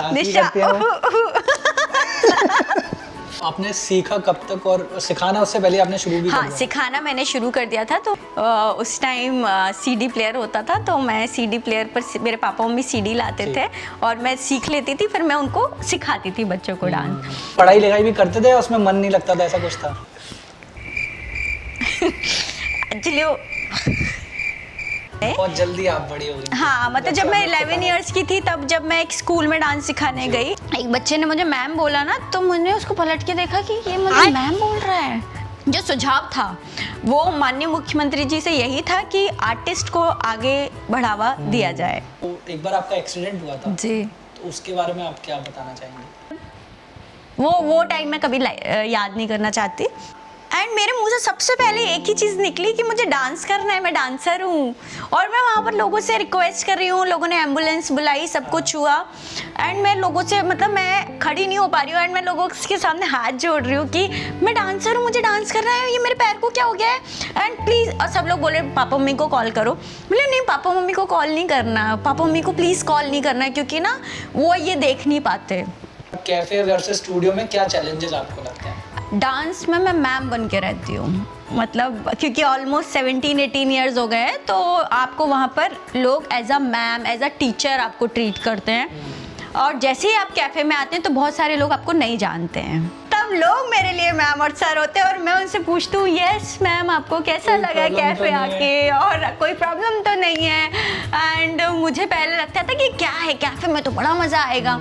निशा करती है वो। आपने सीखा कब तक और सिखाना उससे पहले आपने शुरू भी कर हाँ, दिया? सिखाना मैंने शुरू कर दिया था। तो उस टाइम सीडी प्लेयर होता था, तो मैं सीडी प्लेयर पर मेरे पापा मम्मी सीडी लाते थे और मैं सीख लेती थी, फिर मैं उनको सिखाती थी बच्चों को डांस। पढ़ाई लिखाई भी करते थे, उसमें मन नहीं लगता था, ऐसा कुछ था? एक्चुअली बहुत जल्दी आप बड़ी हो गई। हाँ, मतलब जब मैं 11 इयर्स की थी, तब जब मैं एक स्कूल में डांस सिखाने गई, एक बच्चे ने मुझे मैम बोला ना, तो मैंने उसको पलट के देखा कि ये मुझे मैम बोल रहा है। जो सुझाव था वो माननीय मुख्यमंत्री जी से यही था कि आर्टिस्ट को आगे बढ़ावा दिया जाए। तो एक बार आपका एक्सीडेंट हुआ था जी, तो उसके बारे में आप क्या बताना चाहेंगे? वो टाइम मैं कभी याद नहीं करना चाहती। एंड मेरे मुंह से सबसे पहले एक ही चीज़ निकली कि मुझे डांस करना है, मैं डांसर हूँ। और मैं वहाँ पर लोगों से रिक्वेस्ट कर रही हूँ, लोगों ने एम्बुलेंस बुलाई, सब कुछ हुआ। एंड मैं लोगों से, मतलब मैं खड़ी नहीं हो पा रही हूँ, एंड मैं लोगों के सामने हाथ जोड़ रही हूँ कि मैं डांसर हूँ, मुझे डांस करना है, ये मेरे पैर को क्या हो गया है, एंड प्लीज़। और सब लोग बोले पापा मम्मी को कॉल करो। बोले नहीं, पापा मम्मी को कॉल नहीं करना, पापा मम्मी को प्लीज़ कॉल नहीं करना, क्योंकि ना वो ये देख नहीं पाते। कैफे वर्सेस स्टूडियो में क्या चैलेंजेस आपको लगते हैं? डांस में मैं मैम बन के रहती हूँ, मतलब क्योंकि ऑलमोस्ट 17-18 ईयर्स हो गए हैं, तो आपको वहाँ पर लोग as a ma'am, as a teacher आपको ट्रीट करते हैं। और जैसे ही आप कैफ़े में आते हैं तो बहुत सारे लोग आपको नहीं जानते हैं, तब लोग मेरे लिए मैम और सर होते हैं, और मैं उनसे पूछती हूँ यस मैम, आपको कैसा लगा कैफ़े आके, और कोई प्रॉब्लम तो नहीं है। एंड मुझे पहले लगता था कि क्या है कैफ़े में, तो बड़ा मज़ा आएगा,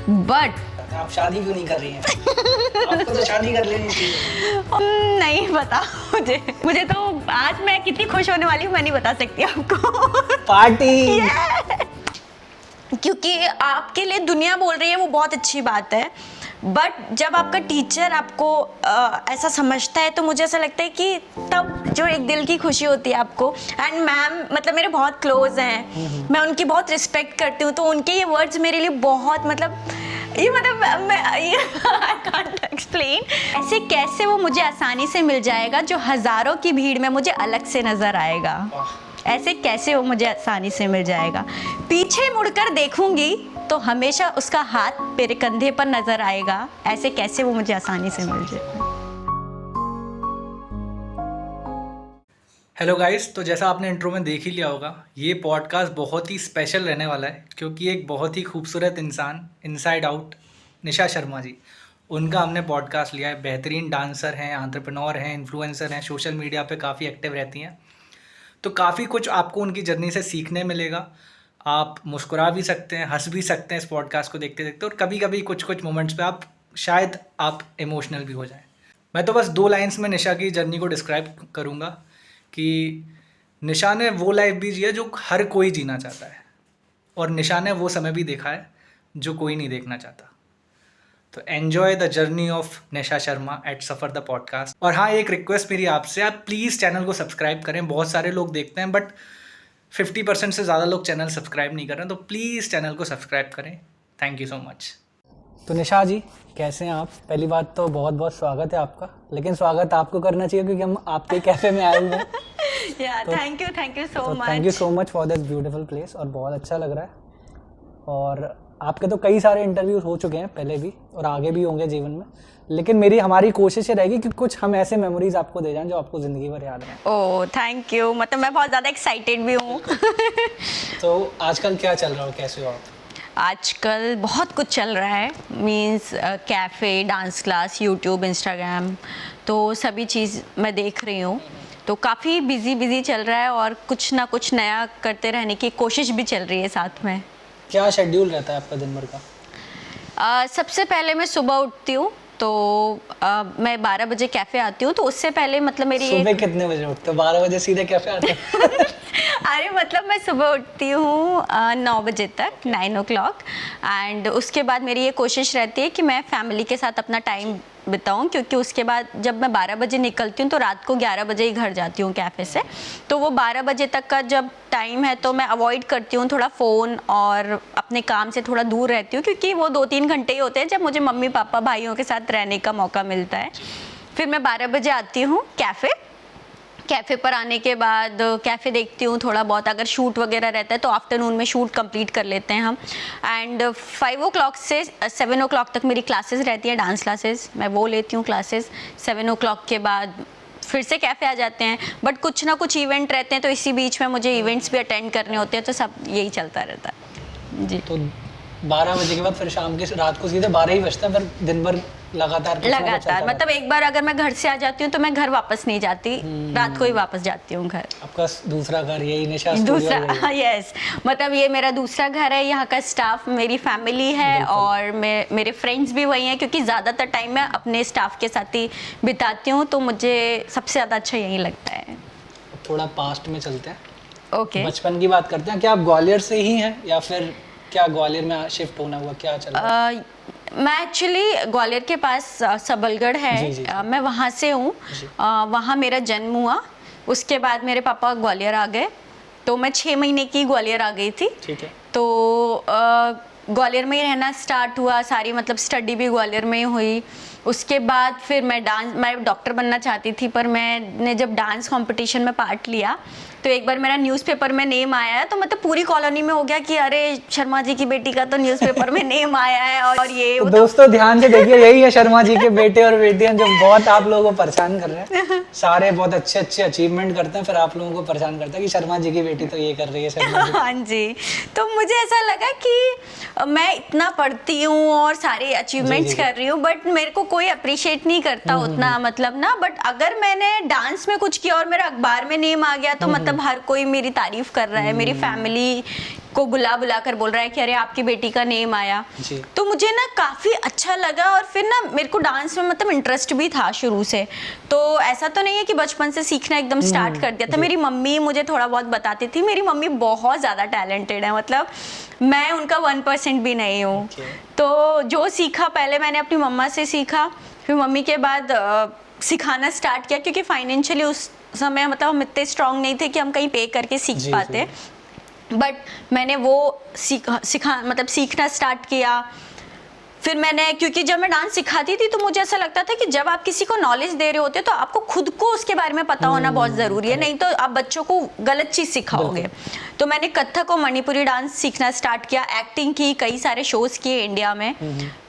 बट आप शादी क्यों नहीं कर रही हैं? आपको तो शादी कर लेनी चाहिए। नहीं पता मुझे तो आज मैं कितनी खुश होने वाली हूँ मैं नहीं बता सकती आपको। पार्टी क्योंकि आपके लिए दुनिया बोल रही है, वो बहुत अच्छी बात है, बट जब आपका टीचर आपको ऐसा समझता है, तो मुझे ऐसा लगता है कि तब जो एक दिल की खुशी होती है आपको। एंड मैम मतलब मेरे बहुत क्लोज हैं, मैं उनकी बहुत रिस्पेक्ट करती हूँ, तो उनके ये वर्ड्स मेरे लिए बहुत मैं आई कांट एक्सप्लेन। ऐसे कैसे वो मुझे आसानी से मिल जाएगा जो हज़ारों की भीड़ में मुझे अलग से नज़र आएगा, ऐसे कैसे वो मुझे आसानी से मिल जाएगा। पीछे मुड़कर देखूंगी तो हमेशा उसका हाथ मेरे कंधे पर नज़र आएगा, ऐसे कैसे वो मुझे आसानी से मिल जाएगा। हेलो गाइस, तो जैसा आपने इंट्रो में देख ही लिया होगा, ये पॉडकास्ट बहुत ही स्पेशल रहने वाला है, क्योंकि एक बहुत ही खूबसूरत इंसान, इनसाइड आउट, निशा शर्मा जी, उनका हमने पॉडकास्ट लिया है। बेहतरीन डांसर हैं, एंटरप्रेन्योर हैं, इन्फ्लुएंसर हैं, सोशल मीडिया पे काफ़ी एक्टिव रहती हैं, तो काफ़ी कुछ आपको उनकी जर्नी से सीखने मिलेगा। आप मुस्कुरा भी सकते हैं, हंस भी सकते हैं इस पॉडकास्ट को देखते देखते, और कभी कभी कुछ कुछ मोमेंट्स पे आप इमोशनल भी हो जाएं। मैं तो बस 2 लाइन्स में निशा की जर्नी को डिस्क्राइब करूँगा कि निशा ने वो लाइफ भी जी है जो हर कोई जीना चाहता है, और निशा ने वो समय भी देखा है जो कोई नहीं देखना चाहता। तो enjoy the journey of Nisha Sharma at Safar the podcast. और हाँ, एक रिक्वेस्ट मेरी आपसे, आप प्लीज़ चैनल को सब्सक्राइब करें। बहुत सारे लोग देखते हैं बट 50% से ज़्यादा लोग चैनल सब्सक्राइब नहीं कर रहे हैं, तो प्लीज़ चैनल को सब्सक्राइब करें। Thank you so much. तो निशा जी, कैसे हैं आप? पहली बात तो बहुत बहुत स्वागत है आपका, लेकिन स्वागत आपको करना चाहिए क्योंकि हम आपके कैफ़े में आए हुए हैं। Thank you so much. Thank you so much for this beautiful place, और बहुत अच्छा लग रहा है। और आपके तो कई सारे इंटरव्यूज हो चुके हैं पहले भी, और आगे भी होंगे जीवन में, लेकिन हमारी कोशिश ये रहेगी कि कुछ हम ऐसे मेमोरीज आपको दे जाएं जो आपको ज़िंदगी भर याद रहें। ओह थैंक यू, मतलब मैं बहुत ज़्यादा एक्साइटेड भी हूँ। तो आजकल क्या चल रहा हो, कैसे हो आप? आजकल बहुत कुछ चल रहा है, means cafe, dance class, YouTube, Instagram, तो सभी चीज़ मैं देख रही हूँ, तो काफ़ी बिजी चल रहा है, और कुछ ना कुछ नया करते रहने की कोशिश भी चल रही है साथ में। क्या शेड्यूल रहता है आपका दिन भर का? सबसे पहले मैं सुबह उठती हूँ, तो मैं 12 बजे कैफ़े आती हूँ, तो उससे पहले मतलब मेरी सुबह कितने बजे उठते हो? 12 बजे सीधे कैफ़े आते हो? अरे मतलब मैं सुबह उठती हूँ 9 बजे तक, 9 o'clock, एंड उसके बाद मेरी ये कोशिश रहती है कि मैं फैमिली के साथ अपना टाइम बिताऊं, क्योंकि उसके बाद जब मैं 12 बजे निकलती हूँ तो रात को 11 बजे ही घर जाती हूँ कैफ़े से, तो वो 12 बजे तक का जब टाइम है तो मैं अवॉइड करती हूँ थोड़ा फ़ोन, और अपने काम से थोड़ा दूर रहती हूँ, क्योंकि वो 2-3 घंटे ही होते हैं जब मुझे मम्मी पापा भाइयों के साथ रहने का मौका मिलता है। फिर मैं 12 बजे आती हूँ कैफ़े, कैफ़े पर आने के बाद कैफ़े देखती हूँ थोड़ा बहुत, अगर शूट वगैरह रहता है तो आफ्टरनून में शूट कंप्लीट कर लेते हैं हम। एंड 5 o'clock से 7 o'clock तक मेरी क्लासेस रहती हैं, डांस क्लासेस, मैं वो लेती हूँ क्लासेस। 7 o'clock के बाद फिर से कैफ़े आ जाते हैं, बट कुछ ना कुछ इवेंट रहते हैं तो इसी बीच में मुझे इवेंट्स भी अटेंड करने होते हैं, तो सब यही चलता रहता है जी। तो 12 बजे के बाद फिर शाम के रात को सीधे 12 ही बजते हैं, फिर दिन भर लगातार कुछ ना कुछ चलता रहता है। मतलब एक बार अगर मैं घर से आ जाती हूँ तो मैं घर वापस नहीं जाती, रात को ही वापस जाती हूँ घर। आपका दूसरा घर यही निशा स्टूडियो दूसरा, यस, मतलब ये मेरा दूसरा घर है। यहाँ का स्टाफ मेरी फैमिली है और मेरे फ्रेंड्स भी वही हैं, क्योंकि ज़्यादातर टाइम मैं अपने स्टाफ के साथ ही बिताती हूँ, तो मुझे सबसे ज़्यादा अच्छा यही लगता है। थोड़ा पास्ट में चलते हैं, ओके। बचपन की बात करते हैं। क्या आप ग्वालियर से ही हैं या फिर क्या ग्वालियर में शिफ्ट होना हुआ, क्या चल रहा है? मैं एक्चुअली ग्वालियर के पास सबलगढ़ है, जी, जी, जी। मैं वहाँ से हूँ। वहाँ मेरा जन्म हुआ, उसके बाद मेरे पापा ग्वालियर आ गए, तो मैं 6 महीने की ग्वालियर आ गई थी। ठीक है। तो ग्वालियर में ही रहना स्टार्ट हुआ, सारी मतलब स्टडी भी ग्वालियर में ही हुई। उसके बाद फिर मैं डॉक्टर बनना चाहती थी, पर मैंने जब डांस कंपटीशन में पार्ट लिया तो एक बार मेरा न्यूज़पेपर में नेम आया है, तो मतलब पूरी कॉलोनी में हो गया कि अरे शर्मा जी की बेटी का तो न्यूज़पेपर में नेम आया है। और ये तो दोस्तों ध्यान से देखिए, यही है शर्मा जी के बेटे और बेटियां जो बहुत आप लोगों को परेशान कर रहे हैं। सारे बहुत अच्छे अच्छे अचीवमेंट करते हैं, फिर आप लोगों को परेशान करते हैं कि शर्मा जी की बेटी तो ये कर रही है, शर्मा जी। हाँ जी, तो मुझे ऐसा लगा कि मैं इतना पढ़ती हूँ और सारे अचीवमेंट्स कर रही हूँ, बट मेरे को कोई अप्रिशिएट नहीं करता उतना, मतलब ना। बट अगर मैंने डांस में कुछ किया और मेरा अखबार में नेम आ गया तो मतलब हर कोई मेरी तारीफ कर रहा है, मेरी फैमिली को बुला बुला कर बोल रहा है कि अरे आपकी बेटी का नेम आया। तो मुझे ना काफ़ी अच्छा लगा, और फिर ना मेरे को डांस में मतलब इंटरेस्ट भी था शुरू से। तो ऐसा तो नहीं है कि बचपन से सीखना एकदम स्टार्ट कर दिया था। मेरी मम्मी मुझे थोड़ा बहुत बताती थी, मेरी मम्मी बहुत ज़्यादा टैलेंटेड है, मतलब मैं उनका 1% भी नहीं हूँ। तो जो सीखा पहले मैंने अपनी मम्मा से सीखा, फिर मम्मी के बाद सिखाना स्टार्ट किया, क्योंकि फाइनेंशियली उस समय मतलब हम इतने स्ट्रांग नहीं थे कि हम कहीं पे करके सीख पाते। बट मैंने वो सीखना स्टार्ट किया। फिर मैंने, क्योंकि जब मैं डांस सिखाती थी तो मुझे ऐसा लगता था कि जब आप किसी को नॉलेज दे रहे होते हो तो आपको खुद को उसके बारे में पता होना बहुत ज़रूरी है, नहीं तो आप बच्चों को गलत चीज़ सिखाओगे। तो मैंने कथक और मणिपुरी डांस सीखना स्टार्ट किया, एक्टिंग की, कई सारे शोज़ किए इंडिया में।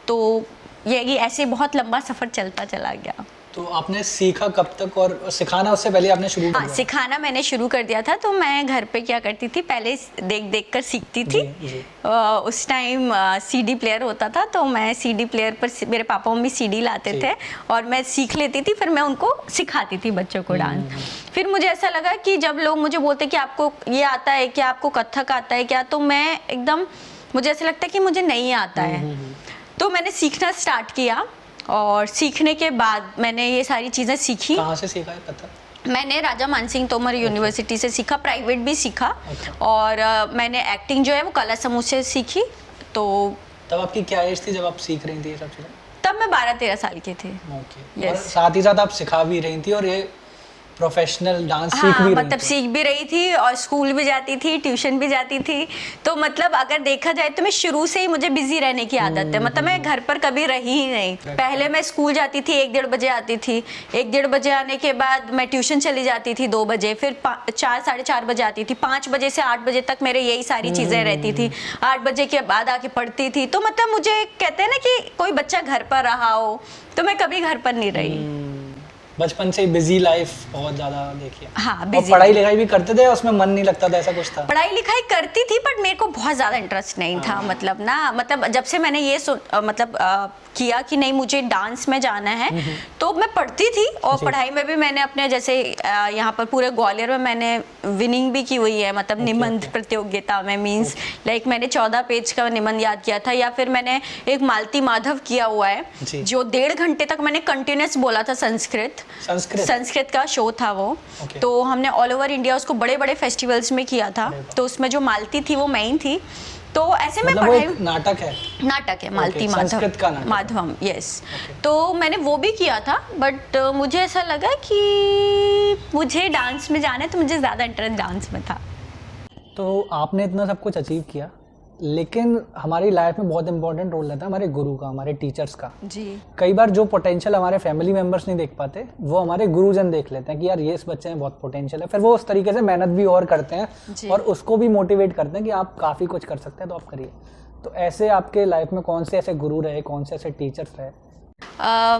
तो ये ऐसे बहुत लंबा सफ़र चलता चला गया। तो आपने सीखा कब तक, और सिखाना उससे पहले आपने शुरू कर दिया? सिखाना मैंने शुरू कर दिया था। तो मैं घर पे क्या करती थी, पहले देख देख कर सीखती थी। जी। उस टाइम सीडी प्लेयर होता था, तो मैं सीडी प्लेयर पर मेरे पापा मम्मी सीडी लाते थे और मैं सीख लेती थी, फिर मैं उनको सिखाती थी बच्चों को डांस। फिर मुझे ऐसा लगा कि जब लोग मुझे बोलते कि आपको ये आता है क्या, आपको कथक आता है क्या, तो मैं एकदम, मुझे ऐसा लगता है कि मुझे नहीं आता है। तो मैंने सीखना स्टार्ट किया, और सीखने के बाद मैंने ये सारी चीज़ें सीखी। कहाँ से सीखा है कथक? मैंने राजा मानसिंह तोमर यूनिवर्सिटी से सीखा, प्राइवेट भी सीखा। और मैंने एक्टिंग जो है वो कला समूह से सीखी। तो तब आपकी क्या एज थी जब आप सीख रही थी ये सब चीज़ें? तब मैं 12-13 साल की थी। और साथ ही साथ आप सिखा भी रही थी और ये प्रोफेशनल डांस सीख भी रही मतलब सीख भी रही थी और स्कूल भी जाती थी, ट्यूशन भी जाती थी। तो मतलब अगर देखा जाए तो मैं शुरू से ही, मुझे बिजी रहने की आदत है, मतलब मैं घर पर कभी रही ही नहीं। पहले मैं स्कूल जाती थी, 1-1:30 बजे आती थी। 1-1:30 बजे आने के बाद मैं ट्यूशन चली जाती थी 2 बजे, फिर 4-4:30 बजे आती थी। 5 बजे से 8 बजे तक मेरे यही सारी चीज़ें रहती थी। 8 बजे के बाद आके पढ़ती थी। तो मतलब मुझे कहते हैं ना कि कोई बच्चा घर पर रहा हो, तो मैं कभी घर पर नहीं रही। बचपन से बिजी लाइफ बहुत ज़्यादा देखिए। हाँ, और पढ़ाई लिखाई भी करते थे, उसमें मन नहीं लगता था, ऐसा कुछ था? पढ़ाई लिखाई करती थी, बट मेरे को बहुत ज़्यादा इंटरेस्ट नहीं था। मतलब जब से मैंने ये किया कि नहीं मुझे डांस में जाना है, तो मैं पढ़ती थी। और पढ़ाई में भी मैंने अपने, जैसे यहाँ पर पूरे ग्वालियर में मैंने विनिंग भी की हुई है, मतलब निबंध प्रतियोगिता में। मीन्स लाइक मैंने 14 पेज का निबंध याद किया था, या फिर मैंने एक मालती माधव किया हुआ है, जो 1.5 घंटे तक मैंने कंटिन्यूस बोला था। संस्कृत का शो था वो। तो हमने ऑल ओवर इंडिया उसको बड़े बड़े फेस्टिवल्स में किया था। तो उसमें जो मालती थी वो मैं ही थी। तो ऐसे में पढ़ाई, नाटक है मालती माधवम, यस। तो मैंने वो भी किया था, बट मुझे ऐसा लगा कि मुझे डांस में जाना है, तो मुझे ज़्यादा इंटरेस्ट डांस में था। तो आपने इतना सब कुछ अचीव किया, लेकिन हमारी लाइफ में बहुत इंपॉर्टेंट रोल रहता है हमारे गुरु का, हमारे टीचर्स का। जी। कई बार जो पोटेंशियल हमारे फैमिली मेंबर्स नहीं देख पाते वो हमारे गुरुजन देख लेते हैं कि यार ये इस बच्चे में बहुत पोटेंशियल है, फिर वो उस तरीके से मेहनत भी और करते हैं और उसको भी मोटिवेट करते हैं कि आप काफ़ी कुछ कर सकते हैं तो आप करिए। तो ऐसे आपके लाइफ में कौन से ऐसे गुरु रहे, कौन से ऐसे टीचर्स रहे?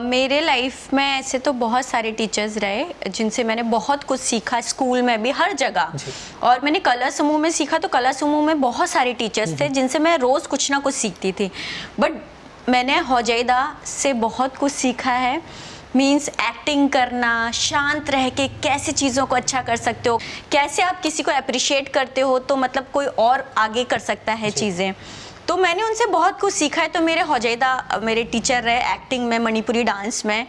मेरे लाइफ में ऐसे तो बहुत सारे टीचर्स रहे जिनसे मैंने बहुत कुछ सीखा, स्कूल में भी, हर जगह। और मैंने कला समूह में सीखा, तो कला समूह में बहुत सारे टीचर्स थे जिनसे मैं रोज़ कुछ ना कुछ सीखती थी। बट मैंने हौजैदा से बहुत कुछ सीखा है। मीन्स एक्टिंग करना, शांत रह के कैसे चीज़ों को अच्छा कर सकते हो, कैसे आप किसी को अप्रिशिएट करते हो तो मतलब कोई और आगे कर सकता है चीज़ें। तो मैंने उनसे बहुत कुछ सीखा है। तो मेरे हौजैदा मेरे टीचर रहे एक्टिंग में, मणिपुरी डांस में,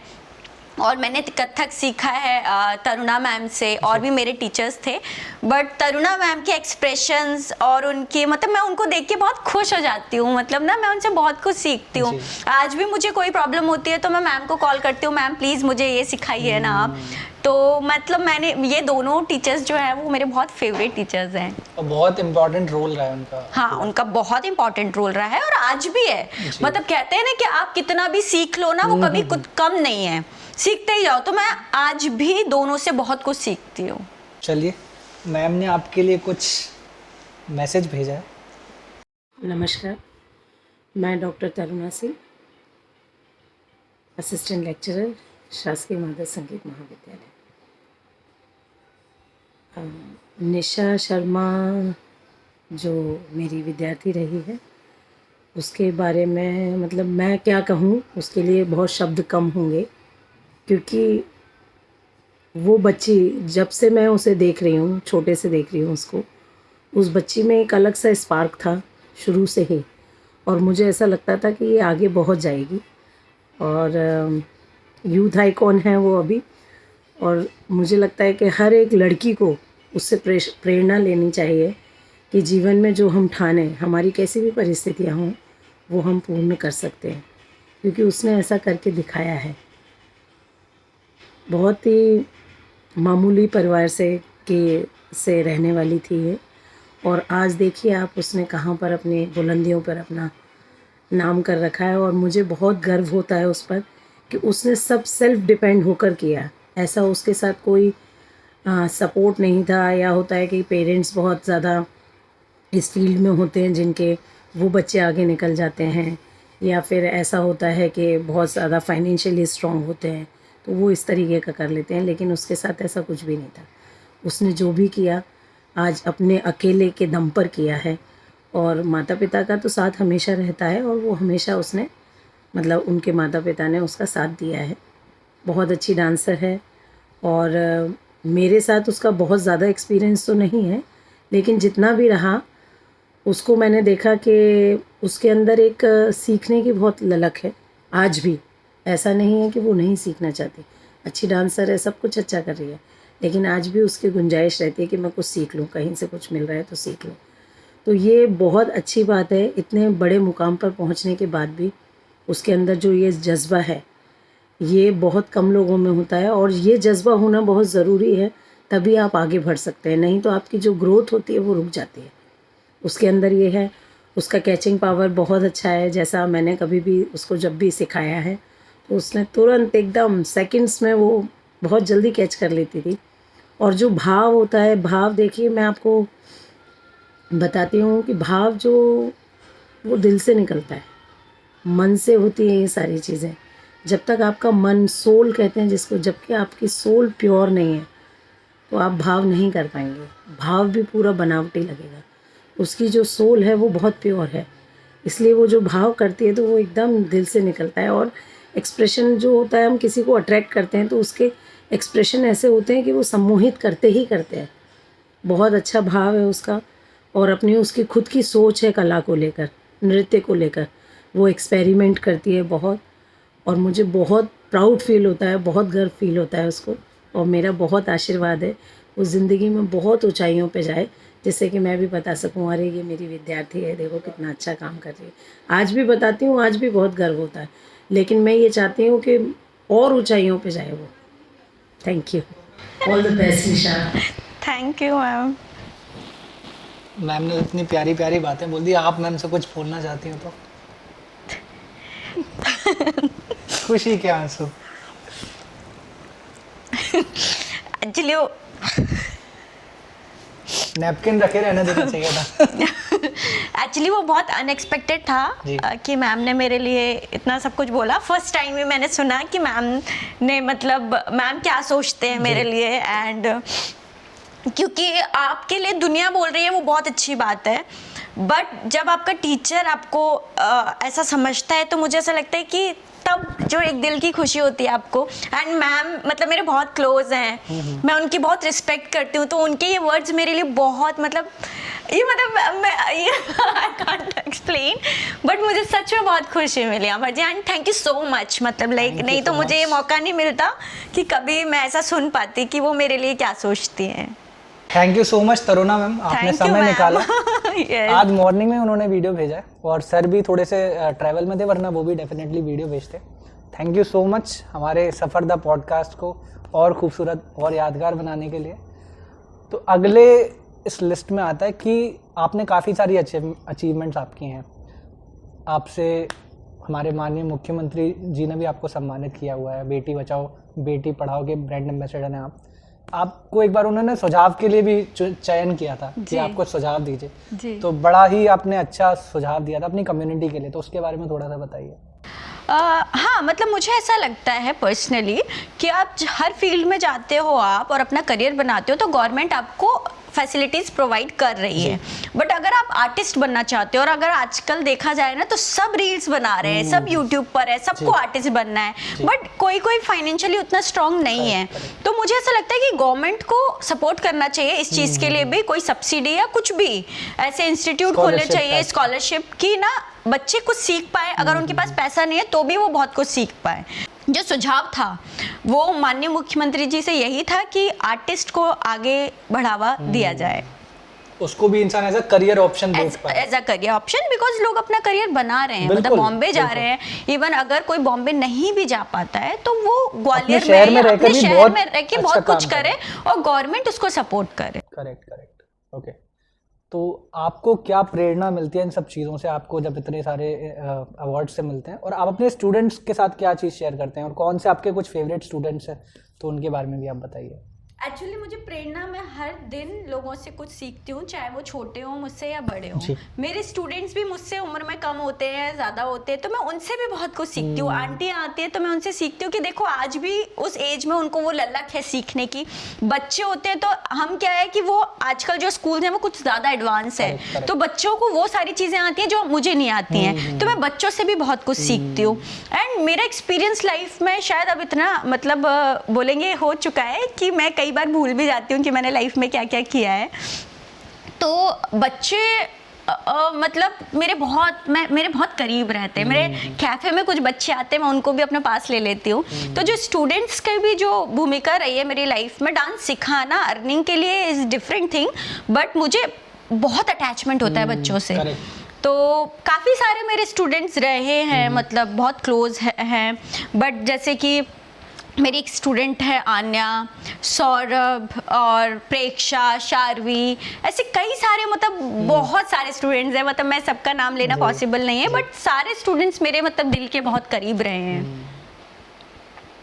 और मैंने कथक सीखा है तरुणा मैम से, और भी मेरे टीचर्स थे। बट तरुणा मैम के एक्सप्रेशंस और उनके मतलब मैं उनको देख के बहुत खुश हो जाती हूँ। मतलब ना मैं उनसे बहुत कुछ सीखती हूँ। आज भी मुझे कोई प्रॉब्लम होती है तो मैं मैम को कॉल करती हूँ, मैम प्लीज़ मुझे ये सिखाइए ना आप। तो मतलब मैंने ये दोनों टीचर्स जो हैं वो मेरे बहुत फेवरेट टीचर्स हैं। और बहुत इंपॉर्टेंट रोल रहा है उनका। हाँ, उनका बहुत इंपॉर्टेंट रोल रहा है और आज भी है। मतलब कहते हैं ना कि आप कितना भी सीख लो ना, वो कभी कुछ कम नहीं है, सीखते ही जाओ। तो मैं आज भी दोनों से बहुत कुछ सीखती हूँ। चलिए, मैम ने आपके लिए कुछ मैसेज भेजा है। नमस्कार, मैं doctor Taruna Singh, assistant lecturer, शासकीय माध्यमिक संगीत महाविद्यालय। निशा शर्मा जो मेरी विद्यार्थी रही है उसके बारे में मतलब मैं क्या कहूँ, उसके लिए बहुत शब्द कम होंगे, क्योंकि वो बच्ची जब से मैं उसे देख रही हूँ, छोटे से देख रही हूँ उसको, उस बच्ची में एक अलग सा स्पार्क था शुरू से ही, और मुझे ऐसा लगता था कि ये आगे बहुत जाएगी और यूथ आइकॉन है वो अभी। और मुझे लगता है कि हर एक लड़की को उससे प्रेरणा लेनी चाहिए कि जीवन में जो हम ठाने, हमारी कैसी भी परिस्थितियाँ हों, वो हम पूर्ण कर सकते हैं, क्योंकि उसने ऐसा करके दिखाया है। बहुत ही मामूली परिवार से रहने वाली थी ये, और आज देखिए आप उसने कहाँ पर अपनी बुलंदियों पर अपना नाम कर रखा है। और मुझे बहुत गर्व होता है उस पर कि उसने सब सेल्फ डिपेंड होकर किया। ऐसा उसके साथ कोई सपोर्ट नहीं था, या होता है कि पेरेंट्स बहुत ज़्यादा इस फील्ड में होते हैं जिनके वो बच्चे आगे निकल जाते हैं, या फिर ऐसा होता है कि बहुत ज़्यादा फाइनेंशियली स्ट्रॉन्ग होते हैं तो वो इस तरीके का कर लेते हैं। लेकिन उसके साथ ऐसा कुछ भी नहीं था। उसने जो भी किया आज अपने अकेले के दम पर किया है, और माता पिता का तो साथ हमेशा रहता है, और वो हमेशा उसने मतलब उनके माता पिता ने उसका साथ दिया है। बहुत अच्छी डांसर है, और मेरे साथ उसका बहुत ज़्यादा एक्सपीरियंस तो नहीं है, लेकिन जितना भी रहा उसको मैंने देखा कि उसके अंदर एक सीखने की बहुत ललक है। आज भी ऐसा नहीं है कि वो नहीं सीखना चाहती, अच्छी डांसर है, सब कुछ अच्छा कर रही है, लेकिन आज भी उसकी गुंजाइश रहती है कि मैं कुछ सीख लूँ, कहीं से कुछ मिल रहा है तो सीख लूँ। तो ये बहुत अच्छी बात है। इतने बड़े मुकाम पर पहुँचने के बाद भी उसके अंदर जो ये जज्बा है, ये बहुत कम लोगों में होता है, और ये जज्बा होना बहुत ज़रूरी है, तभी आप आगे बढ़ सकते हैं। नहीं तो आपकी जो ग्रोथ होती है वो रुक जाती है। उसके अंदर ये है, उसका कैचिंग पावर बहुत अच्छा है। जैसा मैंने कभी भी उसको जब भी सिखाया है तो उसने तुरंत एकदम सेकंड्स में वो बहुत जल्दी कैच कर लेती थी। और जो भाव होता है, भाव देखिए मैं आपको बताती हूँ कि भाव जो वो दिल से निकलता है, मन से होती है ये सारी चीज़ें। जब तक आपका मन, सोल कहते हैं जिसको, जबकि आपकी सोल प्योर नहीं है तो आप भाव नहीं कर पाएंगे। भाव भी पूरा बनावटी लगेगा। उसकी जो सोल है वो बहुत प्योर है, इसलिए वो जो भाव करती है तो वो एकदम दिल से निकलता है। और एक्सप्रेशन जो होता है, हम किसी को अट्रैक्ट करते हैं तो उसके एक्सप्रेशन ऐसे होते हैं कि वो सम्मोहित करते ही करते हैं। बहुत अच्छा भाव है उसका, और अपनी उसकी खुद की सोच है कला को लेकर, नृत्य को लेकर। वो एक्सपेरिमेंट करती है बहुत, और मुझे बहुत प्राउड फील होता है, बहुत गर्व फील होता है उसको। और मेरा बहुत आशीर्वाद है वो ज़िंदगी में बहुत ऊंचाइयों पे जाए, जिससे कि मैं भी बता सकूं, अरे ये मेरी विद्यार्थी है, देखो कितना अच्छा काम कर रही है। आज भी बताती हूँ, आज भी बहुत गर्व होता है, लेकिन मैं ये चाहती हूँ कि और ऊंचाइयों पे जाए वो। Thank you, all the best Nisha. Thank you ma'am. Ma'am ने इतनी प्यारी प्यारी बातें बोल दी, आप मैम से कुछ बोलना चाहती हो तो? खुशी के आंसू। एक्चुअली वो नैपकिन रखे रहने देना चाहिए था। एक्चुअली वो बहुत अनएक्सपेक्टेड था जी। कि मैम ने मेरे लिए इतना सब कुछ बोला। फर्स्ट टाइम ही मैंने सुना कि मैम ने मतलब मैम क्या सोचते हैं मेरे लिए। एंड क्योंकि आपके लिए दुनिया बोल रही है वो बहुत अच्छी बात है, बट जब आपका टीचर आपको ऐसा समझता है तो मुझे ऐसा लगता है कि तब जो एक दिल की खुशी होती है आपको। एंड मैम मतलब मेरे बहुत क्लोज हैं, मैं उनकी बहुत रिस्पेक्ट करती हूँ, तो उनके ये वर्ड्स मेरे लिए बहुत मतलब मैं आई कांट एक्सप्लेन, बट मुझे सच में बहुत खुशी मिली Amar ji. And thank you so much. मतलब लाइक नहीं तो मुझे ये मौका नहीं मिलता कि कभी मैं ऐसा सुन पाती कि वो मेरे लिए क्या सोचती हैं। Thank you so much Taruna ma'am, आपने Thank you, समय ma'am. निकाला। Yes. आज मॉर्निंग में उन्होंने वीडियो भेजा है और सर भी थोड़े से ट्रैवल में थे, वरना वो भी डेफिनेटली वीडियो भेजते। थैंक यू सो मच हमारे सफ़र द पॉडकास्ट को और खूबसूरत और यादगार बनाने के लिए। तो अगले इस लिस्ट में आता है कि आपने काफ़ी सारी अचीवमेंट्स आपकी हैं। आपसे हमारे माननीय मुख्यमंत्री जी ने भी आपको सम्मानित किया हुआ है, बेटी बचाओ बेटी पढ़ाओ के ब्रांड एम्बेसडर हैं आप। आपको एक बार उन्होंने सुझाव के लिए भी चयन किया था कि आप कुछ सुझाव दीजिए, तो बड़ा ही आपने अच्छा सुझाव दिया था अपनी कम्युनिटी के लिए, तो उसके बारे में थोड़ा सा बताइए। हाँ मतलब मुझे ऐसा लगता है पर्सनली कि आप हर फील्ड में जाते हो आप और अपना करियर बनाते हो तो गवर्नमेंट आपको फैसिलिटीज़ प्रोवाइड कर रही है। बट अगर आप आर्टिस्ट बनना चाहते हो, और अगर आजकल देखा जाए ना तो सब रील्स बना रहे हैं, सब यूट्यूब पर है, सबको आर्टिस्ट बनना है, बट कोई फाइनेंशियली उतना स्ट्रांग नहीं है। तो मुझे ऐसा लगता है कि गवर्नमेंट को सपोर्ट करना चाहिए इस चीज़ के लिए भी, कोई सब्सिडी या कुछ भी ऐसे इंस्टीट्यूट खोलने चाहिए स्कॉलरशिप की ना बच्चे कुछ सीख पाए। अगर उनके पास पैसा नहीं है तो भी वो बहुत कुछ सीख पाए। जो सुझाव था वो माननीय मुख्यमंत्री जी से यही था कि आर्टिस्ट को आगे बढ़ावा दिया जाए, उसको भी इंसान एज अ करियर ऑप्शन देख पाए, as a career option, because लोग अपना करियर बना रहे हैं। मतलब बॉम्बे जा रहे हैं, इवन अगर कोई बॉम्बे नहीं भी जा पाता है तो वो ग्वालियर में या अपने शहर में रह के बहुत कुछ करे और गवर्नमेंट उसको सपोर्ट करे। Correct okay. तो आपको क्या प्रेरणा मिलती है इन सब चीज़ों से, आपको जब इतने सारे अवार्ड से मिलते हैं, और आप अपने स्टूडेंट्स के साथ क्या चीज़ शेयर करते हैं, और कौन से आपके कुछ फेवरेट स्टूडेंट्स हैं तो उनके बारे में भी आप बताइए। एक्चुअली मुझे प्रेरणा, मैं हर दिन लोगों से कुछ सीखती हूँ, चाहे वो छोटे हों मुझसे या बड़े हों। मेरे स्टूडेंट्स भी मुझसे उम्र में कम होते हैं ज़्यादा होते हैं, तो मैं उनसे भी बहुत कुछ सीखती हूँ। आंटियाँ आती हैं तो मैं उनसे सीखती हूँ कि देखो आज भी उस एज में उनको वो ललक है सीखने की। बच्चे होते हैं तो हम क्या है कि वो आजकल जो स्कूल हैं वो कुछ ज़्यादा एडवांस है, तो बच्चों को वो सारी चीज़ें आती हैं जो मुझे नहीं आती हैं, तो मैं बच्चों से भी बहुत कुछ सीखती हूँ। एंड मेरा एक्सपीरियंस लाइफ में शायद अब इतना मतलब बोलेंगे हो चुका है कि मैं कई बार भूल भी जाती हूँ कि मैंने लाइफ में क्या क्या किया है। तो बच्चे मतलब मेरे बहुत करीब रहते हैं। मेरे कैफे में कुछ बच्चे आते हैं, मैं उनको भी अपने पास ले लेती हूँ। तो जो स्टूडेंट्स की भी जो भूमिका रही है मेरी लाइफ में, डांस सिखाना अर्निंग के लिए इज़ डिफरेंट थिंग, बट मुझे बहुत अटैचमेंट होता है बच्चों से। तो काफ़ी सारे मेरे स्टूडेंट्स रहे हैं, मतलब बहुत क्लोज हैं। बट जैसे कि मेरी एक स्टूडेंट है आन्या, सौरभ और प्रेक्षा, शार्वी, ऐसे कई सारे मतलब बहुत सारे स्टूडेंट्स हैं। मतलब मैं सबका नाम लेना पॉसिबल नहीं है, बट सारे स्टूडेंट्स मेरे मतलब दिल के बहुत करीब रहे हैं।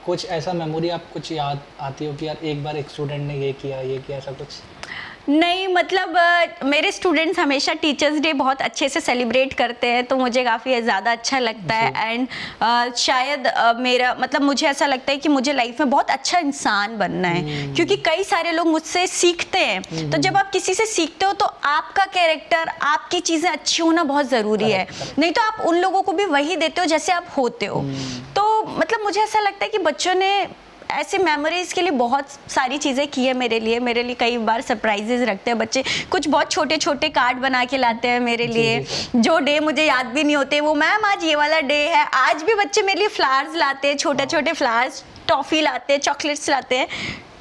कुछ ऐसा मेमोरी आप कुछ याद आती हो कि यार एक बार एक स्टूडेंट ने ये किया ऐसा कुछ? नहीं मतलब मेरे स्टूडेंट्स हमेशा टीचर्स डे बहुत अच्छे से सेलिब्रेट करते हैं, तो मुझे काफ़ी ज़्यादा अच्छा लगता है। एंड शायद मेरा मतलब मुझे ऐसा लगता है कि मुझे लाइफ में बहुत अच्छा इंसान बनना है, क्योंकि कई सारे लोग मुझसे सीखते हैं। तो जब आप किसी से सीखते हो तो आपका कैरेक्टर, आपकी चीज़ें अच्छी होना बहुत ज़रूरी है, नहीं तो आप उन लोगों को भी वही देते हो जैसे आप होते हो। तो मतलब मुझे ऐसा लगता है कि बच्चों ने ऐसे मेमोरीज के लिए बहुत सारी चीज़ें की है मेरे लिए कई बार सरप्राइजेज रखते हैं बच्चे। कुछ बहुत छोटे छोटे कार्ड बना के लाते हैं मेरे लिए, जो डे मुझे याद भी नहीं होते। वो मैम आज ये वाला डे है, आज भी बच्चे मेरे लिए फ्लावर्स लाते हैं, छोटे छोटे फ्लावर्स, टॉफ़ी लाते हैं, चॉकलेट्स लाते हैं।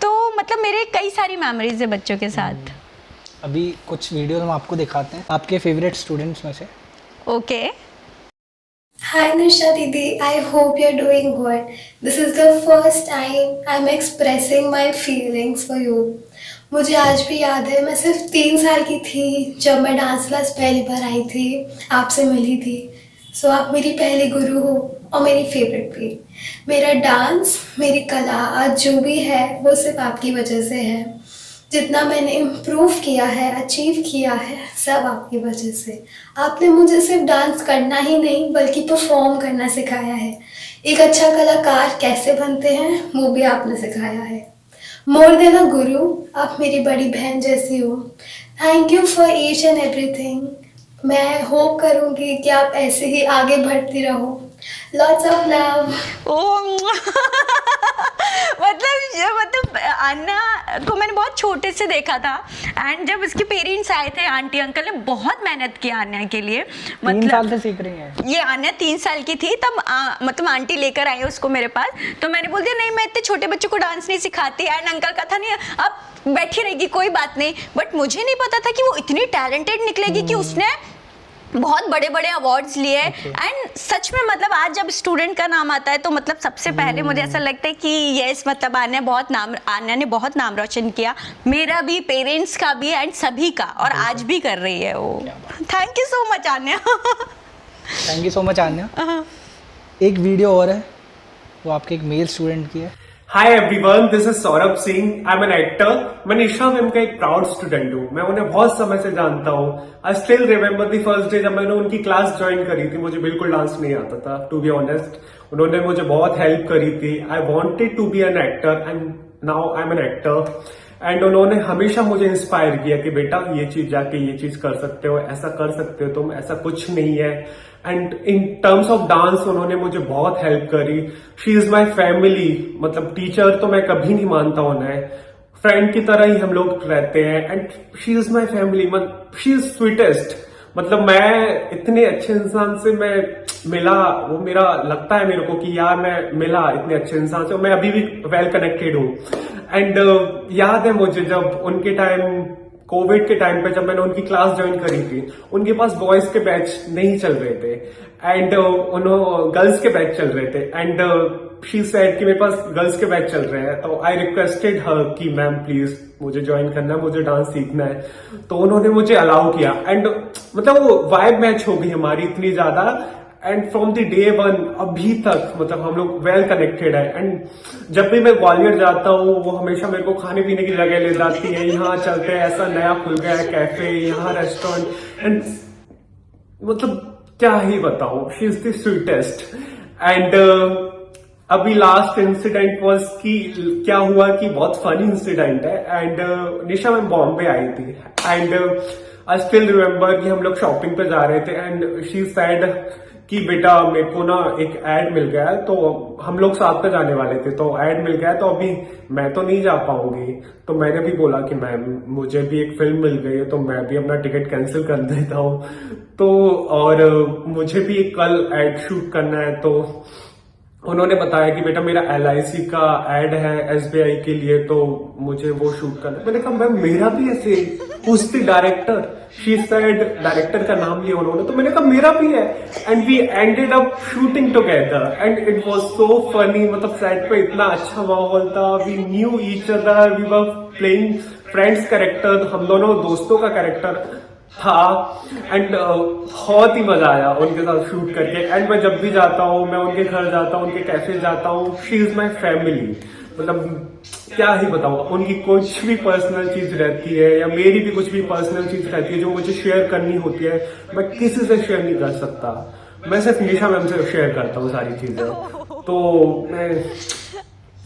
तो मतलब मेरे कई सारी मेमोरीज है बच्चों के साथ। अभी कुछ वीडियो हम आपको दिखाते हैं आपके फेवरेट स्टूडेंट्स में से। Okay. Hi Nisha Didi, I hope you're doing good. This is the first time I'm expressing my feelings for you. मुझे आज भी याद है, मैं सिर्फ 3 साल की थी जब मैं डांस क्लास पहली बार आई थी, आपसे मिली थी। सो आप मेरी पहली गुरु हो और मेरी फेवरेट भी। मेरा डांस, मेरी कला आज जो भी है वो सिर्फ आपकी वजह से है। जितना मैंने इम्प्रूव किया है, अचीव किया है, सब आपकी वजह से। आपने मुझे सिर्फ डांस करना ही नहीं बल्कि परफॉर्म करना सिखाया है। एक अच्छा कलाकार कैसे बनते हैं वो भी आपने सिखाया है। मोर देन अ गुरु, आप मेरी बड़ी बहन जैसी हो। Thank you for each and everything. मैं होप करूँगी कि आप ऐसे ही आगे बढ़ती रहो। Lots of love. ओ मतलब अन्ना को मैंने बहुत छोटे से देखा था, एंड जब उसके पेरेंट्स आए थे, आंटी अंकल ने बहुत मेहनत की अन्ना के लिए। 3 साल से सीख रही है ये अन्ना 3 साल की थी तब मतलब आंटी लेकर आई उसको मेरे पास, तो मैंने बोल दिया नहीं मैं इतने छोटे बच्चों को डांस नहीं सिखाती। एंड अंकल का था नहीं अब बैठी रहेगी कोई बात नहीं, बट मुझे नहीं पता था कि वो इतनी टैलेंटेड निकलेगी कि उसने बहुत बड़े बड़े अवार्ड्स लिए। एंड सच में मतलब आज जब स्टूडेंट का नाम आता है तो मतलब सबसे पहले मुझे ऐसा लगता है कि यस मतलब आन्या ने बहुत नाम रोशन किया, मेरा भी, पेरेंट्स का भी एंड सभी का, और आज भी कर रही है वो। Thank you so much Aanya. Thank you so much Aanya. एक वीडियो और है, वो आपके एक मेल स्टूडेंट की है। Hi everyone, this is Saurabh Singh. I am an actor. मैं निशा मैम का एक प्राउड स्टूडेंट हूँ। मैं उन्हें बहुत समय से जानता हूँ। I still remember the first day जब मैंने उनकी क्लास ज्वाइन करी थी। मुझे बिल्कुल डांस नहीं आता था, टू बी ऑनेस्ट। उन्होंने मुझे बहुत हेल्प करी थी। I wanted to be an actor and now I am an actor. And उन्होंने हमेशा मुझे इंस्पायर किया कि बेटा ये चीज जाके ये चीज कर सकते हो, ऐसा कर सकते हो तुम, ऐसा कुछ नहीं है। And in terms of dance उन्होंने मुझे बहुत हेल्प करी। She is my family. मतलब टीचर तो मैं कभी नहीं मानता उन्हें, फ्रेंड की तरह ही हम लोग रहते हैं। And she is my family, she is sweetest. मतलब मैं इतने अच्छे इंसान से मैं मिला, वो मेरा लगता है मेरे को कि यार मैं मिला इतने अच्छे इंसान से, मैं अभी भी वेल कनेक्टेड हूँ। एंड याद है मुझे जब उनके टाइम, कोविड के टाइम पे जब मैंने उनकी क्लास ज्वाइन करी थी, उनके पास बॉयज के बैच नहीं चल रहे थे एंड उन्होंने गर्ल्स के बैच चल रहे थे। एंड शी सेड कि मेरे पास गर्ल्स के बैच चल रहे हैं, तो आई रिक्वेस्टेड हर कि मैम प्लीज मुझे ज्वाइन करना है, मुझे डांस सीखना है। तो उन्होंने मुझे अलाउ किया एंड मतलब वो वाइब मैच हो गई हमारी इतनी ज्यादा। And from the day one अभी तक मतलब हम लोग वेल कनेक्टेड है। एंड जब भी मैं ग्वालियर जाता हूँ वो हमेशा मेरे को खाने पीने की जगह ले जाती है। यहाँ चलते हैं, ऐसा नया खुल गया है कैफे, यहाँ रेस्टोरेंट। एंड मतलब क्या ही बताऊं, she is the sweetest. And अभी लास्ट इंसिडेंट वाज कि क्या हुआ कि बहुत फनी इंसिडेंट है। एंड निशा मैम बॉम्बे आई थी एंड आई स्टिल रिमेम्बर कि हम लोग शॉपिंग पे जा रहे थे एंड शी सेड कि बेटा मेरे को ना एक एड मिल गया है, तो हम लोग साथ में जाने वाले थे, तो एड मिल गया है तो अभी मैं तो नहीं जा पाऊंगी। तो मैंने भी बोला कि मैम मुझे भी एक फिल्म मिल गई है तो मैं भी अपना टिकट कैंसिल कर देता हूँ। तो और मुझे भी कल एड शूट करना है। तो उन्होंने बताया कि बेटा मेरा LIC का एड है SBI के लिए, तो मुझे वो शूट करना है। मैंने कहा मैम मेरा भी ऐसे, पूछती डायरेक्टर, शी सेड, डायरेक्टर का नाम लिया उन्होंने, तो मैंने कहा मेरा भी है। And we ended up shooting together and it was so funny. मतलब सेट पे इतना अच्छा माहौल था, we knew each other, we were playing friends character, हम दोनों दोस्तों का कैरेक्टर था। एंड बहुत ही मजा आया उनके साथ शूट करके। एंड मैं जब भी जाता हूँ, मैं उनके घर जाता हूँ, उनके कैफे जाता हूँ, शी इज माई फैमिली। मतलब क्या ही बताऊँ, उनकी कुछ भी पर्सनल चीज रहती है या मेरी भी कुछ भी पर्सनल चीज रहती है जो मुझे शेयर करनी होती है, मैं किसी से शेयर नहीं कर सकता। मैं सिर्फ निशा मैम से शेयर करता हूँ सारी चीजें। तो मैं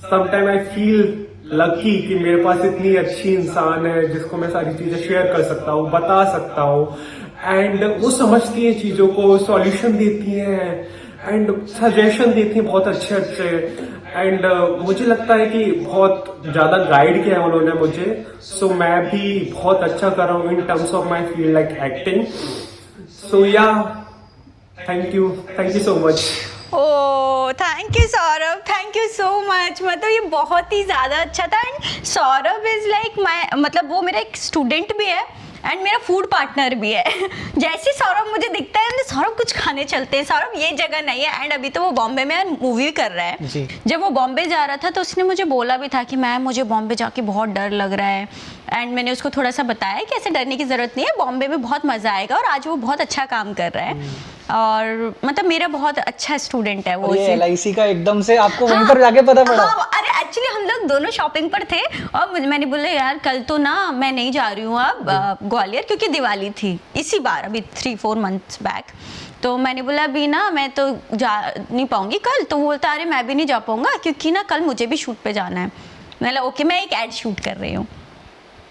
समटाइम आई फील लकी कि मेरे पास इतनी अच्छी इंसान है जिसको मैं सारी चीजें शेयर कर सकता हूँ, बता सकता हूँ। एंड वो समझती है चीजों को, सॉल्यूशन देती है एंड सजेशन देती है बहुत अच्छे अच्छे। एंड मुझे लगता है कि बहुत ज्यादा गाइड किया है उन्होंने मुझे। सो मैं भी बहुत अच्छा कर रहा हूँ in terms of my field like acting. So yeah thank you so much. Oh thank you Saurabh, thank you so much. मतलब ये बहुत ही ज़्यादा अच्छा था। And Saurabh is like my, मतलब वो मेरा एक स्टूडेंट भी है एंड मेरा फूड पार्टनर भी है। जैसे सौरभ मुझे दिखता है, सौरभ कुछ खाने चलते हैं, सौरभ ये जगह नहीं है। एंड अभी तो वो बॉम्बे में मूवी कर रहा है जी। जब वो बॉम्बे जा रहा था तो उसने मुझे बोला भी था कि मैम मुझे बॉम्बे जाके बहुत डर लग रहा है। एंड मैंने उसको थोड़ा सा बताया कि ऐसे डरने की ज़रूरत नहीं है, बॉम्बे में बहुत मज़ा आएगा। और आज वो बहुत अच्छा काम कर रहा है और मतलब मेरा बहुत अच्छा स्टूडेंट है वो। और ये LIC का एकदम से आपको वहीं पर जाके पता पड़ा? हाँ, अरे एक्चुअली हम लोग दोनों शॉपिंग पर थे और मैंने बोला यार कल तो ना मैं नहीं जा रही हूँ अब ग्वालियर, क्योंकि दिवाली थी इसी बार अभी 3-4 मंथ्स बैक। तो मैंने बोला अभी ना मैं तो जा नहीं पाऊंगी कल। तो वो बोलता अरे मैं भी नहीं जा पाऊंगा क्योंकि ना कल मुझे भी शूट पे जाना है। मैंने बोला ओके मैं एक एड शूट कर रही हूँ।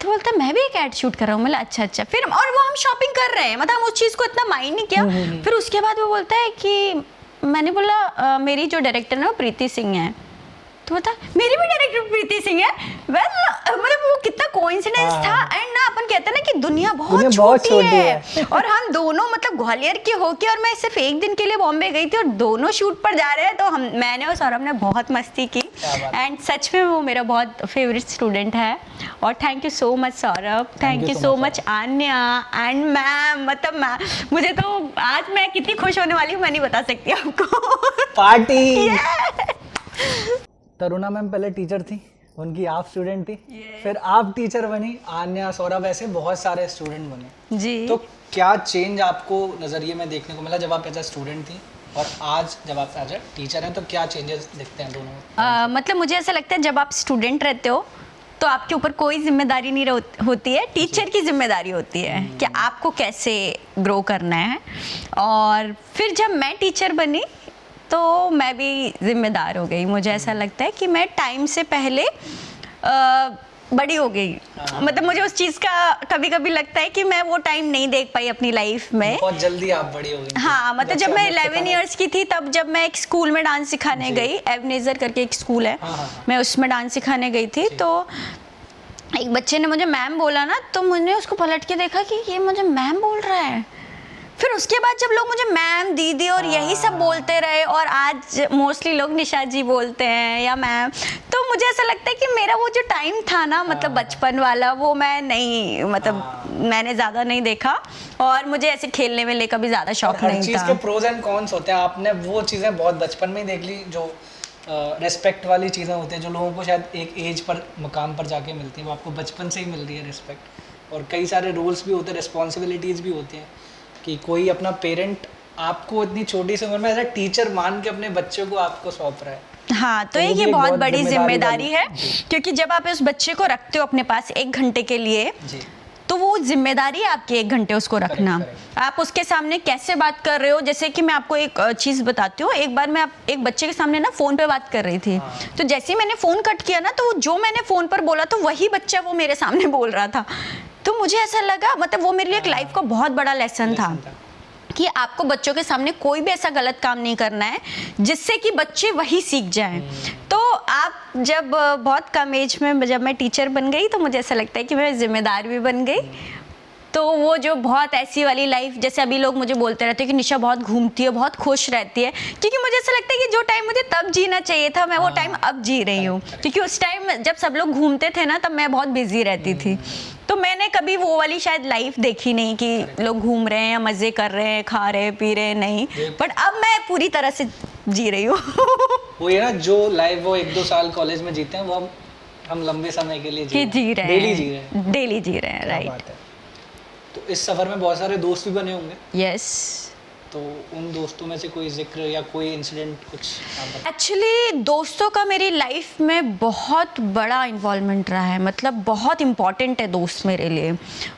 तो बोलता मैं भी एक एड शूट कर रहा हूँ। मतलब अच्छा फिर और वो हम शॉपिंग कर रहे हैं, मतलब हम उस चीज़ को इतना माइंड नहीं किया। फिर उसके बाद वो बोलता है कि मैंने बोला मेरी जो डायरेक्टर है वो प्रीति सिंह है। तो बता मेरी भी डायरेक्टर प्रीति सिंह है। मतलब वो कितना कोइंसिडेंस था। एंड ना अपन कहते हैं ना कि दुनिया बहुत छोटी है। और हम दोनों मतलब ग्वालियर के होके और मैं सिर्फ एक दिन के लिए बॉम्बे गई थी और दोनों शूट पर जा रहे हैं। तो मैंने और सौरभ ने बहुत मस्ती की एंड सच में वो मेरा बहुत फेवरेट स्टूडेंट है। और thank you so much Saurabh, thank you so much Aanya and ma'am. मतलब मुझे तो आज मैं कितनी खुश होने वाली हूँ मैं नहीं बता सकती आपको। पार्टी। तरुणा मैम पहले टीचर थी, उनकी आप स्टूडेंट थी, फिर आप टीचर बनी, आन्या सौरभ ऐसे बहुत सारे स्टूडेंट बने जी। तो क्या चेंज आपको नज़रिए में देखने को मिला जब आप एज अ स्टूडेंट थी और आज जब आप एज अ टीचर हैं? तो क्या चेंजेस दिखते हैं दोनों में? मतलब मुझे ऐसा लगता है जब आप स्टूडेंट रहते हो तो आपके ऊपर कोई जिम्मेदारी नहीं होती है, टीचर की जिम्मेदारी होती है कि आपको कैसे ग्रो करना है। और फिर जब मैं टीचर बनी तो मैं भी जिम्मेदार हो गई। मुझे ऐसा लगता है कि मैं टाइम से पहले बड़ी हो गई। मतलब मुझे उस चीज़ का कभी कभी लगता है कि मैं वो टाइम नहीं देख पाई अपनी लाइफ में। बहुत जल्दी आप बड़ी हो गई। हाँ, मतलब जब मैं 11 इयर्स की थी तब जब मैं एक स्कूल में डांस सिखाने गई, एवनेजर करके एक स्कूल है, मैं उसमें डांस सिखाने गई थी। तो एक बच्चे ने मुझे मैम बोला ना, तो मैंने उसको पलट के देखा कि ये मुझे मैम बोल रहा है। फिर उसके बाद जब लोग मुझे मैम दीदी और यही सब बोलते रहे और आज मोस्टली लोग निशा जी बोलते हैं या मैम, तो मुझे ऐसा लगता है कि मेरा वो जो टाइम था ना मतलब बचपन वाला वो मैं नहीं मैंने ज़्यादा नहीं देखा। और मुझे ऐसे खेलने वेलने का भी ज़्यादा शौक नहीं था। हर चीज़ के प्रोज एंड कॉन्स होते हैं। आपने वो चीज़ें बहुत बचपन में ही देख ली जो रिस्पेक्ट वाली चीज़ें होती हैं जो लोगों को शायद एक एज पर मुकाम पर जाके मिलती है, वो आपको बचपन से ही मिल रही है रिस्पेक्ट। और कई सारे रूल्स भी होते हैं, रिस्पॉन्सिबिलिटीज़ भी होती हैं कि कोई अपना पेरेंट आपको इतनी छोटी सी उम्र में एज अ टीचर मान के अपने बच्चे को आपको सौंप रहा है। हाँ, तो ये बहुत बड़ी जिम्मेदारी है क्योंकि जब आप उस बच्चे को रखते हो अपने पास 1 घंटे के लिए तो वो जिम्मेदारी है आपकी 1 घंटे उसको रखना। आप उसके सामने कैसे बात कर रहे हो। जैसे कि मैं आपको एक चीज़ बताती हूँ। एक बार मैं एक बच्चे के सामने ना फ़ोन पे बात कर रही थी, तो जैसे ही मैंने फ़ोन कट किया ना तो जो मैंने फ़ोन पर बोला तो वही बच्चा वो मेरे सामने बोल रहा था। तो मुझे ऐसा लगा मतलब वो मेरे लिए एक लाइफ का बहुत बड़ा लेसन था कि आपको बच्चों के सामने कोई भी ऐसा गलत काम नहीं करना है जिससे कि बच्चे वही सीख जाएं। तो आप जब बहुत कम एज में जब मैं टीचर बन गई तो मुझे ऐसा लगता है कि मैं जिम्मेदार भी बन गई। तो वो जो बहुत ऐसी वाली लाइफ, जैसे अभी लोग मुझे बोलते रहते हैं कि निशा बहुत घूमती है, बहुत खुश रहती है, क्योंकि मुझे ऐसा लगता है कि जो टाइम मुझे तब जीना चाहिए था मैं वो टाइम अब जी रही हूँ। क्योंकि उस टाइम जब सब लोग घूमते थे ना तब मैं बहुत बिजी रहती थी, तो मैंने कभी वो वाली शायद लाइफ देखी नहीं कि लोग घूम रहे हैं या मज़े कर रहे हैं, खा रहे पी रहे, नहीं। बट अब मैं पूरी तरह से जी रही हूँ। वो ये ना जो लाइफ वो 1-2 साल कॉलेज में जीते हैं वो हम लंबे समय के लिए जी रहे हैं, डेली जी रहे हैं, राइट। तो इस सफ़र में बहुत सारे दोस्त भी बने होंगे। यस। तो उन दोस्तों में से कोई जिक्र या कोई इंसिडेंट कुछ? एक्चुअली दोस्तों का मेरी लाइफ में बहुत बड़ा इन्वॉल्वमेंट रहा है। मतलब बहुत इम्पॉर्टेंट है दोस्त मेरे लिए।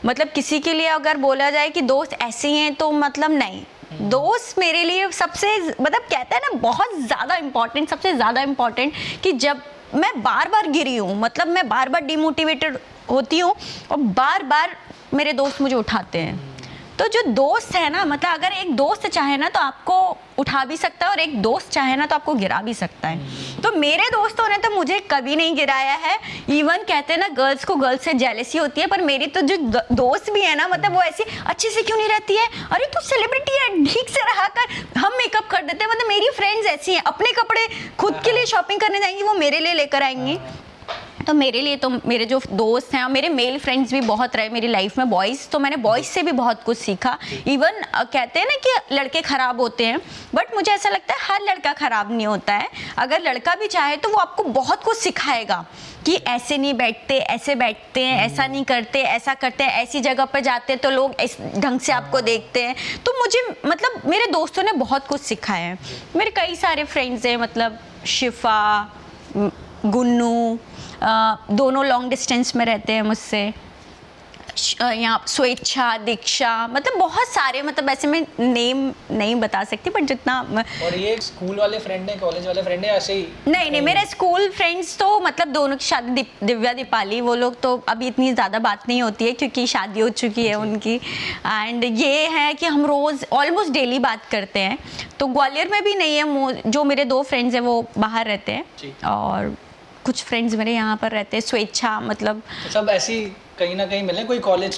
मतलब किसी के लिए अगर बोला जाए कि दोस्त ऐसे ही हैं तो मतलब नहीं, दोस्त मेरे लिए सबसे मतलब कहते हैं ना बहुत ज़्यादा इम्पॉर्टेंट, सबसे ज़्यादा इम्पॉर्टेंट कि जब मैं बार बार गिरी हूँ, मतलब मैं बार बार डिमोटिवेटेड होती हूँ और बार बार मेरे दोस्त मुझे उठाते हैं। तो जो दोस्त है ना, मतलब अगर एक दोस्त चाहे ना तो आपको उठा भी सकता है और एक दोस्त चाहे ना तो आपको गिरा भी सकता है। तो मेरे दोस्तों ने तो मुझे कभी नहीं गिराया है। इवन कहते हैं ना गर्ल्स को गर्ल्स से जेलसी होती है, पर मेरी तो जो दोस्त भी है ना मतलब वो ऐसी अच्छे से क्यों नहीं रहती है, अरे तू सेलिब्रिटी है ठीक से रहा कर, हम मेकअप कर देते हैं। मतलब मेरी फ्रेंड्स ऐसी हैं, अपने कपड़े खुद के लिए शॉपिंग करने जाएंगी वो मेरे लिए लेकर आएंगी। तो मेरे लिए तो मेरे जो दोस्त हैं और मेरे मेल फ्रेंड्स भी बहुत रहे मेरी लाइफ में, बॉयज़, तो मैंने बॉयज़ से भी बहुत कुछ सीखा। इवन कहते हैं ना कि लड़के ख़राब होते हैं, बट मुझे ऐसा लगता है हर लड़का ख़राब नहीं होता है। अगर लड़का भी चाहे तो वो आपको बहुत कुछ सिखाएगा कि ऐसे नहीं बैठते, ऐसे बैठते हैं, ऐसा नहीं करते, ऐसा करते हैं, ऐसी जगह पर जाते हैं तो लोग इस ढंग से आपको देखते हैं। तो मुझे मतलब मेरे दोस्तों ने बहुत कुछ सिखाया है। मेरे कई सारे फ्रेंड्स हैं, मतलब शिफा, गुन्नू, दोनों लॉन्ग डिस्टेंस में रहते हैं मुझसे, यहाँ स्वेच्छा, दीक्षा, मतलब बहुत सारे, मतलब ऐसे मैं नेम नहीं बता सकती बट जितना। और ये स्कूल वाले फ्रेंड हैं, कॉलेज वाले फ्रेंड हैं, ऐसे ही? नहीं, मेरे स्कूल फ्रेंड्स तो मतलब दोनों की शादी, दिव्या, दीपाली, वो लोग तो अभी इतनी ज़्यादा बात नहीं होती है क्योंकि शादी हो चुकी है उनकी। एंड ये है कि हम रोज़ ऑलमोस्ट डेली बात करते हैं। तो ग्वालियर में भी नहीं है, जो मेरे 2 फ्रेंड्स हैं वो बाहर रहते हैं और कुछ फ्रेंड्स मेरे यहाँ पर रहते हैं। स्वेच्छा, मतलब तो सब ऐसी कहीं ना कहीं मिले? कोई कॉलेज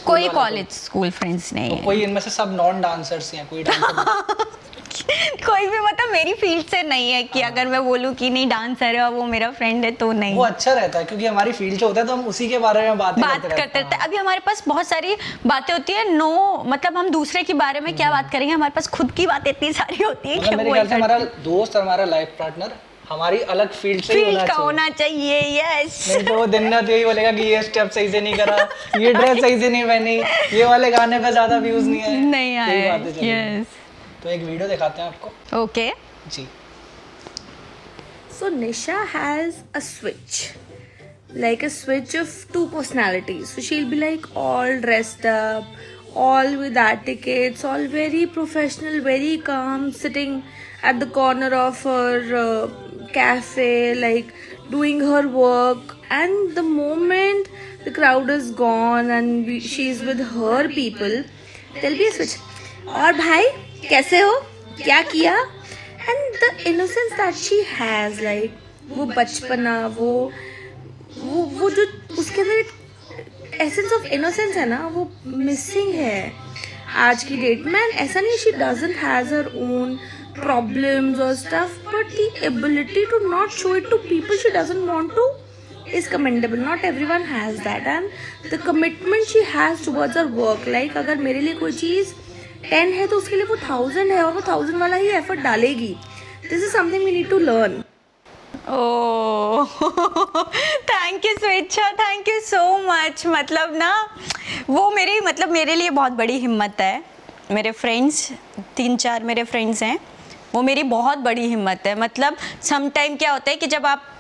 स्कूल फ्रेंड्स नहीं तो है? कोई इनमें से सब नॉन डांसर्स हैं? कोई डांसर कोई भी मतलब मेरी फील्ड से नहीं है कि अगर मैं बोलूँ कि नहीं डांसर है और वो मेरा फ्रेंड है तो नहीं। वो अच्छा रहता है क्योंकि हमारी फील्ड जो होता है तो हम उसी के बारे में बात करते रहते हैं। अभी हमारे पास बहुत सारी बातें होती है, मतलब हम दूसरे के बारे में क्या बात करेंगे, हमारे पास खुद की बातें इतनी सारी होती है कि मेरे ख्याल से हमारा दोस्त और हमारा लाइफ पार्टनर हमारी अलग फील्ड से ही होना चाहिए। यस, नहीं तो वो दिन रात यही बोलेगा कि ये स्टेप सही से नहीं करा, ये ड्रेस सही से नहीं पहनी, ये वाले गाने पे ज्यादा व्यूज नहीं आए। यस, तो एक वीडियो दिखाते हैं आपको। Okay ji. So Nisha has a switch, like a switch of 2 personalities. So she'll be like all dressed up, all with etiquettes, all very professional, very calm, sitting at the corner of her cafe, like doing her work. And the moment the crowd is gone and she's with her people, there'll be a switch. और भाई कैसे हो, क्या किया? And the innocence that she has, like वो बचपना, वो जो उसके अंदर एसेंस ऑफ इनोसेंस है ना, वो मिसिंग है आज की डेट में. ऐसा नहीं, she doesn't has her own problems or stuff, but the ability to not show it to people she doesn't want to is commendable. Not everyone has that, and the commitment she has towards her work, like अगर मेरे लिए कोई चीज़ 10 है तो उसके लिए वो 1000 है और वो 1000 वाला ही एफर्ट डालेगी. This is something we need to learn. Thank you स्वेच्छा, थैंक यू सो मच. मतलब ना वो मेरे लिए बहुत बड़ी हिम्मत है. मेरे फ्रेंड्स 3-4 मेरे फ्रेंड्स हैं, वो मेरी बहुत बड़ी हिम्मत है. मतलब सम टाइम क्या होता है कि जब आप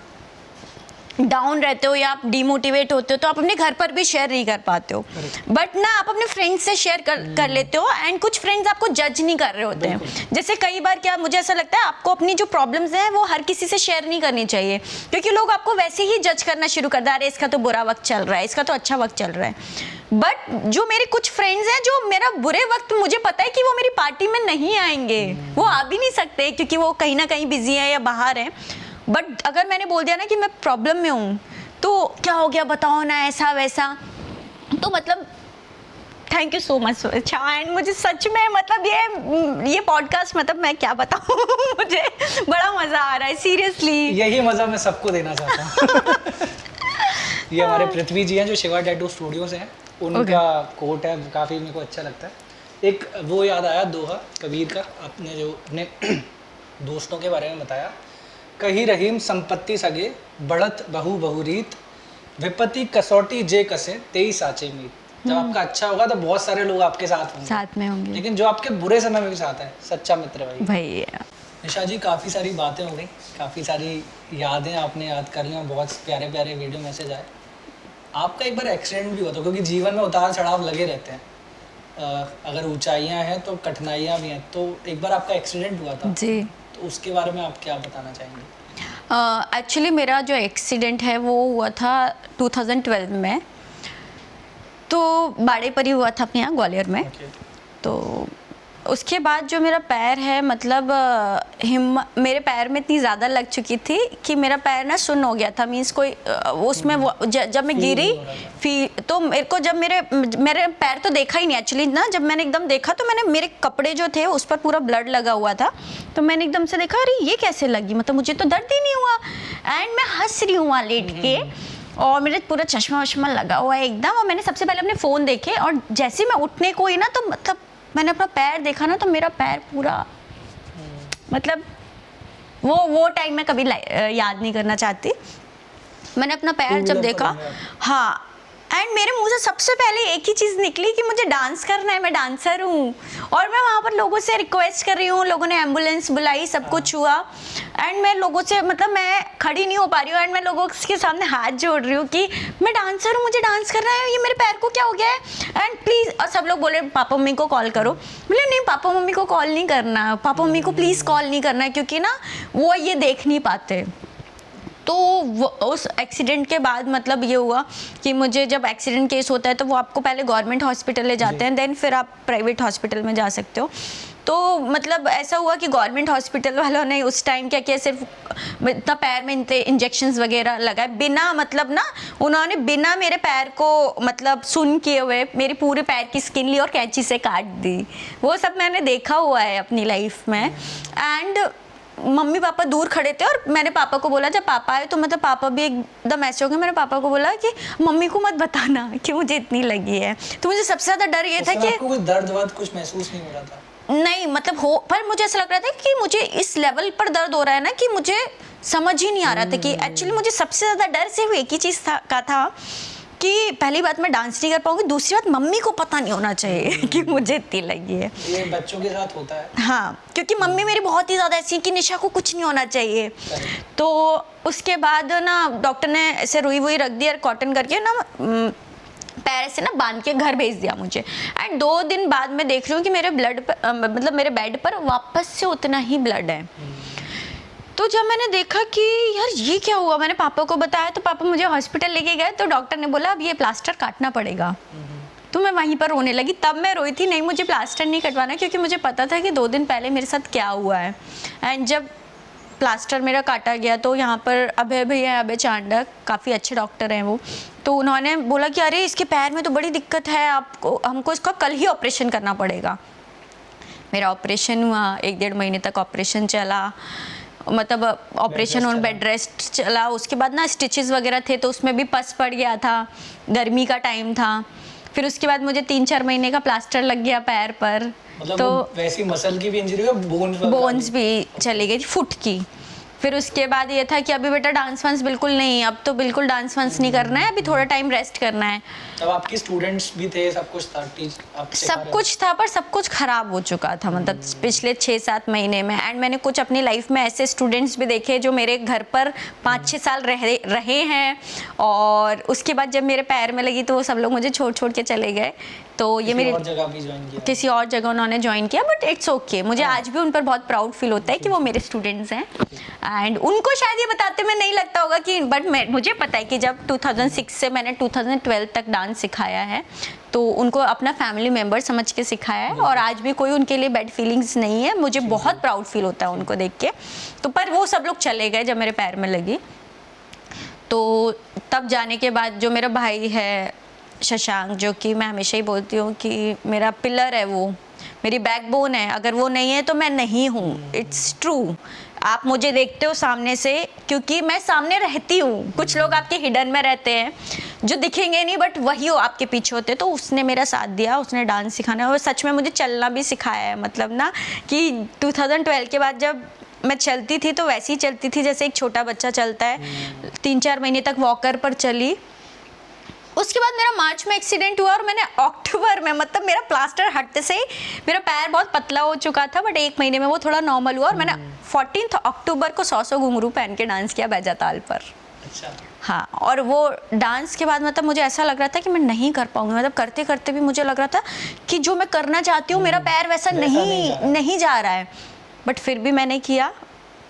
डाउन रहते हो या आप डिमोटिवेट होते हो तो आप अपने घर पर भी शेयर नहीं कर पाते हो, बट ना आप अपने फ्रेंड्स से शेयर कर लेते हो. एंड कुछ फ्रेंड्स आपको जज नहीं कर रहे होते हैं. जैसे कई बार क्या मुझे ऐसा लगता है आपको अपनी जो प्रॉब्लम्स हैं वो हर किसी से शेयर नहीं करनी चाहिए, क्योंकि लोग आपको वैसे ही जज करना शुरू कर दें. अरे इसका तो बुरा वक्त चल रहा है, इसका तो अच्छा वक्त चल रहा है. बट जो मेरे कुछ फ्रेंड्स हैं जो मेरा बुरे वक्त मुझे पता है कि वो मेरी पार्टी में नहीं आएंगे, वो आ भी नहीं सकते क्योंकि वो कहीं ना कहीं बिजी है या बाहर है. बट अगर मैंने बोल दिया ना कि मैं प्रॉब्लम में हूँ तो क्या हो गया बताओ ना, ऐसा वैसा, तो मतलब थैंक यू सो मच. अच्छा, एंड मुझे सच में मतलब ये पॉडकास्ट मतलब मैं क्या बताऊँ मुझे बड़ा मज़ा आ रहा है सीरियसली. यही मज़ा मैं सबको देना चाहता हूँ. ये हमारे पृथ्वी जी हैं जो शिवा टैटू स्टूडियो से हैं. उनका कोट है, काफ़ी मेरे को अच्छा लगता है. एक वो याद आया दोहा कबीर का, आपने जो अपने दोस्तों के बारे में बताया. कही रहीम संपत्ति सगे, बढ़त बहु बहुरीत, विपत्ति कसौटी जे कसे तेई साचे मीत. जब आपका अच्छा होगा तो बहुत सारे लोग आपके साथ में होंगे, लेकिन जो आपके बुरे समय में भी साथ है, सच्चा मित्र भाई. निशा जी, काफ़ी सारी बातें हो गई, काफ़ी सारी यादें आपने याद कर ली और बहुत प्यारे प्यारे वीडियो मैसेज आए. आपका एक बार एक्सीडेंट भी हुआ था, क्योंकि जीवन में उतार चढ़ाव लगे रहते हैं. अगर ऊंचाइयाँ हैं तो कठिनाइयाँ भी हैं. तो एक बार आपका एक्सीडेंट हुआ था जी, तो उसके बारे में आप क्या बताना चाहेंगे? एक्चुअली मेरा जो एक्सीडेंट है वो हुआ था 2012 में. तो बाड़े पर ही हुआ था अपने यहाँ ग्वालियर में. तो उसके बाद जो मेरा पैर है, मतलब मेरे पैर में इतनी ज़्यादा लग चुकी थी कि मेरा पैर ना सुन्न हो गया था. मीन्स कोई उसमें जब मैं गिरी तो मेरे को जब मेरे पैर तो देखा ही नहीं एक्चुअली ना. जब मैंने एकदम देखा तो मेरे कपड़े जो थे उस पर पूरा ब्लड लगा हुआ था. तो मैंने एकदम से देखा, अरे ये कैसे लगी, मतलब मुझे तो दर्द ही नहीं हुआ. एंड मैं हंस रही हूँ वहाँ लेट के. और मेरे पूरा चश्मा वश्मा लगा हुआ है एकदम, और मैंने सबसे पहले अपने फ़ोन देखे, और जैसे ही मैं उठने को ही ना, तो मतलब मैंने अपना पैर देखा ना, तो मेरा पैर पूरा मतलब वो टाइम मैं कभी याद नहीं करना चाहती। मैंने अपना पैर जब देखा, हाँ, एंड मेरे मुंह से सबसे पहले एक ही चीज़ निकली कि मुझे डांस करना है, मैं डांसर हूँ। और मैं वहाँ पर लोगों से रिक्वेस्ट कर रही हूँ, लोगों ने एम्बुलेंस बुलाई, सब कुछ हुआ, एंड मैं लोगों से मतलब मैं खड़ी नहीं हो पा रही हूँ, एंड मैं लोगों के सामने हाथ जोड़ रही हूँ कि मैं डांसर हूँ, मुझे डांस करना है, ये मेरे पैर को क्या हो गया है, एंड प्लीज़। और सब लोग बोले पापा मम्मी को कॉल करो। बोले नहीं, पापा मम्मी को कॉल नहीं करना, पापा मम्मी को प्लीज़ कॉल नहीं करना है, क्योंकि ना वो ये देख नहीं पाते। तो उस एक्सीडेंट के बाद मतलब ये हुआ कि मुझे, जब एक्सीडेंट केस होता है तो वो आपको पहले गवर्नमेंट हॉस्पिटल ले जाते हैं, देन फिर आप प्राइवेट हॉस्पिटल में जा सकते हो। तो मतलब ऐसा हुआ कि गवर्नमेंट हॉस्पिटल वालों ने उस टाइम क्या किया, सिर्फ इतना पैर में इतने इंजेक्शंस वगैरह लगाए, बिना मतलब ना, उन्होंने बिना मेरे पैर को मतलब सुन किए हुए मेरी पूरे पैर की स्किन ली और कैंची से काट दी। वो सब मैंने देखा हुआ है अपनी लाइफ में। एंड मम्मी पापा दूर खड़े थे, और मैंने पापा को बोला, जब पापा आए तो मतलब पापा भी एकदम ऐसे हो गए। मैंने पापा को बोला कि मम्मी को मत बताना कि मुझे इतनी लगी है। तो मुझे सबसे ज़्यादा डर ये था कि आपको कोई दर्द वर्द कुछ महसूस नहीं हो रहा था? नहीं, मतलब हो, पर मुझे ऐसा लग रहा था कि मुझे इस लेवल पर दर्द हो रहा है ना कि मुझे समझ ही नहीं आ रहा था कि एक्चुअली मुझे सबसे ज़्यादा डर सिर्फ एक ही चीज़ था कि पहली बात मैं डांस नहीं कर पाऊंगी, दूसरी बात मम्मी को पता नहीं होना चाहिए कि मुझे इतनी लगी है। ये बच्चों के साथ होता है। हाँ, क्योंकि मम्मी मेरी बहुत ही ज़्यादा ऐसी है कि निशा को कुछ नहीं होना चाहिए। तो उसके बाद ना डॉक्टर ने ऐसे रुई वुई रख दी और कॉटन करके ना पैर से ना बांध के घर भेज दिया मुझे। एंड 2 दिन बाद मैं देख रही हूँ कि मेरे ब्लड मतलब मेरे बेड पर वापस से उतना ही ब्लड है। तो जब मैंने देखा कि यार ये क्या हुआ, मैंने पापा को बताया, तो पापा मुझे हॉस्पिटल लेके गए, तो डॉक्टर ने बोला अब ये प्लास्टर काटना पड़ेगा। तो मैं वहीं पर रोने लगी। तब मैं रोई थी, नहीं मुझे प्लास्टर नहीं कटवाना, क्योंकि मुझे पता था कि 2 दिन पहले मेरे साथ क्या हुआ है। एंड जब प्लास्टर मेरा काटा गया तो यहाँ पर अभय भैया, अभय चांडक, काफ़ी अच्छे डॉक्टर हैं वो, तो उन्होंने बोला कि अरे इसके पैर में तो बड़ी दिक्कत है, आपको हमको इसका कल ही ऑपरेशन करना पड़ेगा। मेरा ऑपरेशन हुआ, 1-1.5 महीने तक ऑपरेशन चला, मतलब ऑपरेशन और बेड रेस्ट चला। उसके बाद ना स्टिचेस वगैरह थे तो उसमें भी पस पड़ गया था, गर्मी का टाइम था। फिर उसके बाद मुझे 3-4 महीने का प्लास्टर लग गया पैर पर। मतलब तो वैसी मसल की भी इंजरी है, बोन्स भी चली गई थी, फुट की। फिर उसके बाद ये था कि अभी बेटा डांस वांस बिल्कुल नहीं, अब तो बिल्कुल डांस वांस नहीं करना है, अभी थोड़ा टाइम रेस्ट करना है। तब आपके स्टूडेंट्स भी थे, सब कुछ था, सब कुछ था, पर सब कुछ खराब हो चुका था मतलब पिछले 6-7 महीने में। एंड मैंने कुछ अपनी लाइफ में ऐसे स्टूडेंट्स भी देखे जो मेरे घर पर 5-6 साल रहे हैं, और उसके बाद जब मेरे पैर में लगी तो वो सब लोग मुझे छोड़ के चले गए। तो ये मेरी और जगह भी ज्वाइन किया, किसी और जगह उन्होंने ज्वाइन किया, बट इट्स ओके। मुझे आज भी उन पर बहुत प्राउड फील होता है कि वो मेरे स्टूडेंट्स हैं। एंड उनको शायद ये बताते में नहीं लगता होगा कि, बट मुझे पता है कि जब 2006 से मैंने 2012 तक डांस सिखाया है तो उनको अपना फैमिली मेम्बर समझ के सिखाया है, और आज भी कोई उनके लिए बैड फीलिंग्स नहीं है। मुझे बहुत प्राउड फील होता है उनको देख के। तो पर वो सब लोग चले गए जब मेरे पैर में लगी। तो तब जाने के बाद जो मेरा भाई है शशांक, जो कि मैं हमेशा ही बोलती हूँ कि मेरा पिलर है, वो मेरी बैकबोन है, अगर वो नहीं है तो मैं नहीं हूँ। It's true. आप मुझे देखते हो सामने से क्योंकि मैं सामने रहती हूँ। कुछ लोग आपके हिडन में रहते हैं जो दिखेंगे नहीं, बट वही हो आपके पीछे होते। तो उसने मेरा साथ दिया, उसने डांस सिखाना, और सच में मुझे चलना भी सिखाया है। मतलब ना कि 2012 के बाद जब मैं चलती थी तो वैसे ही चलती थी जैसे एक छोटा बच्चा चलता है। 3-4 महीने तक वॉकर पर चली। उसके बाद मेरा मार्च में एक्सीडेंट हुआ, और मैंने अक्टूबर में, मतलब मेरा प्लास्टर हटते से ही मेरा पैर बहुत पतला हो चुका था, बट 1 महीने में वो थोड़ा नॉर्मल हुआ, और मैंने 14 अक्टूबर को 100 घुंघरू पहन के डांस किया बैजाताल पर। अच्छा। हाँ, और वो डांस के बाद मतलब मुझे ऐसा लग रहा था कि मैं नहीं कर पाऊंगी। मतलब करते करते भी मुझे लग रहा था कि जो मैं करना चाहती हूँ मेरा पैर वैसा नहीं जा रहा है, बट फिर भी मैंने किया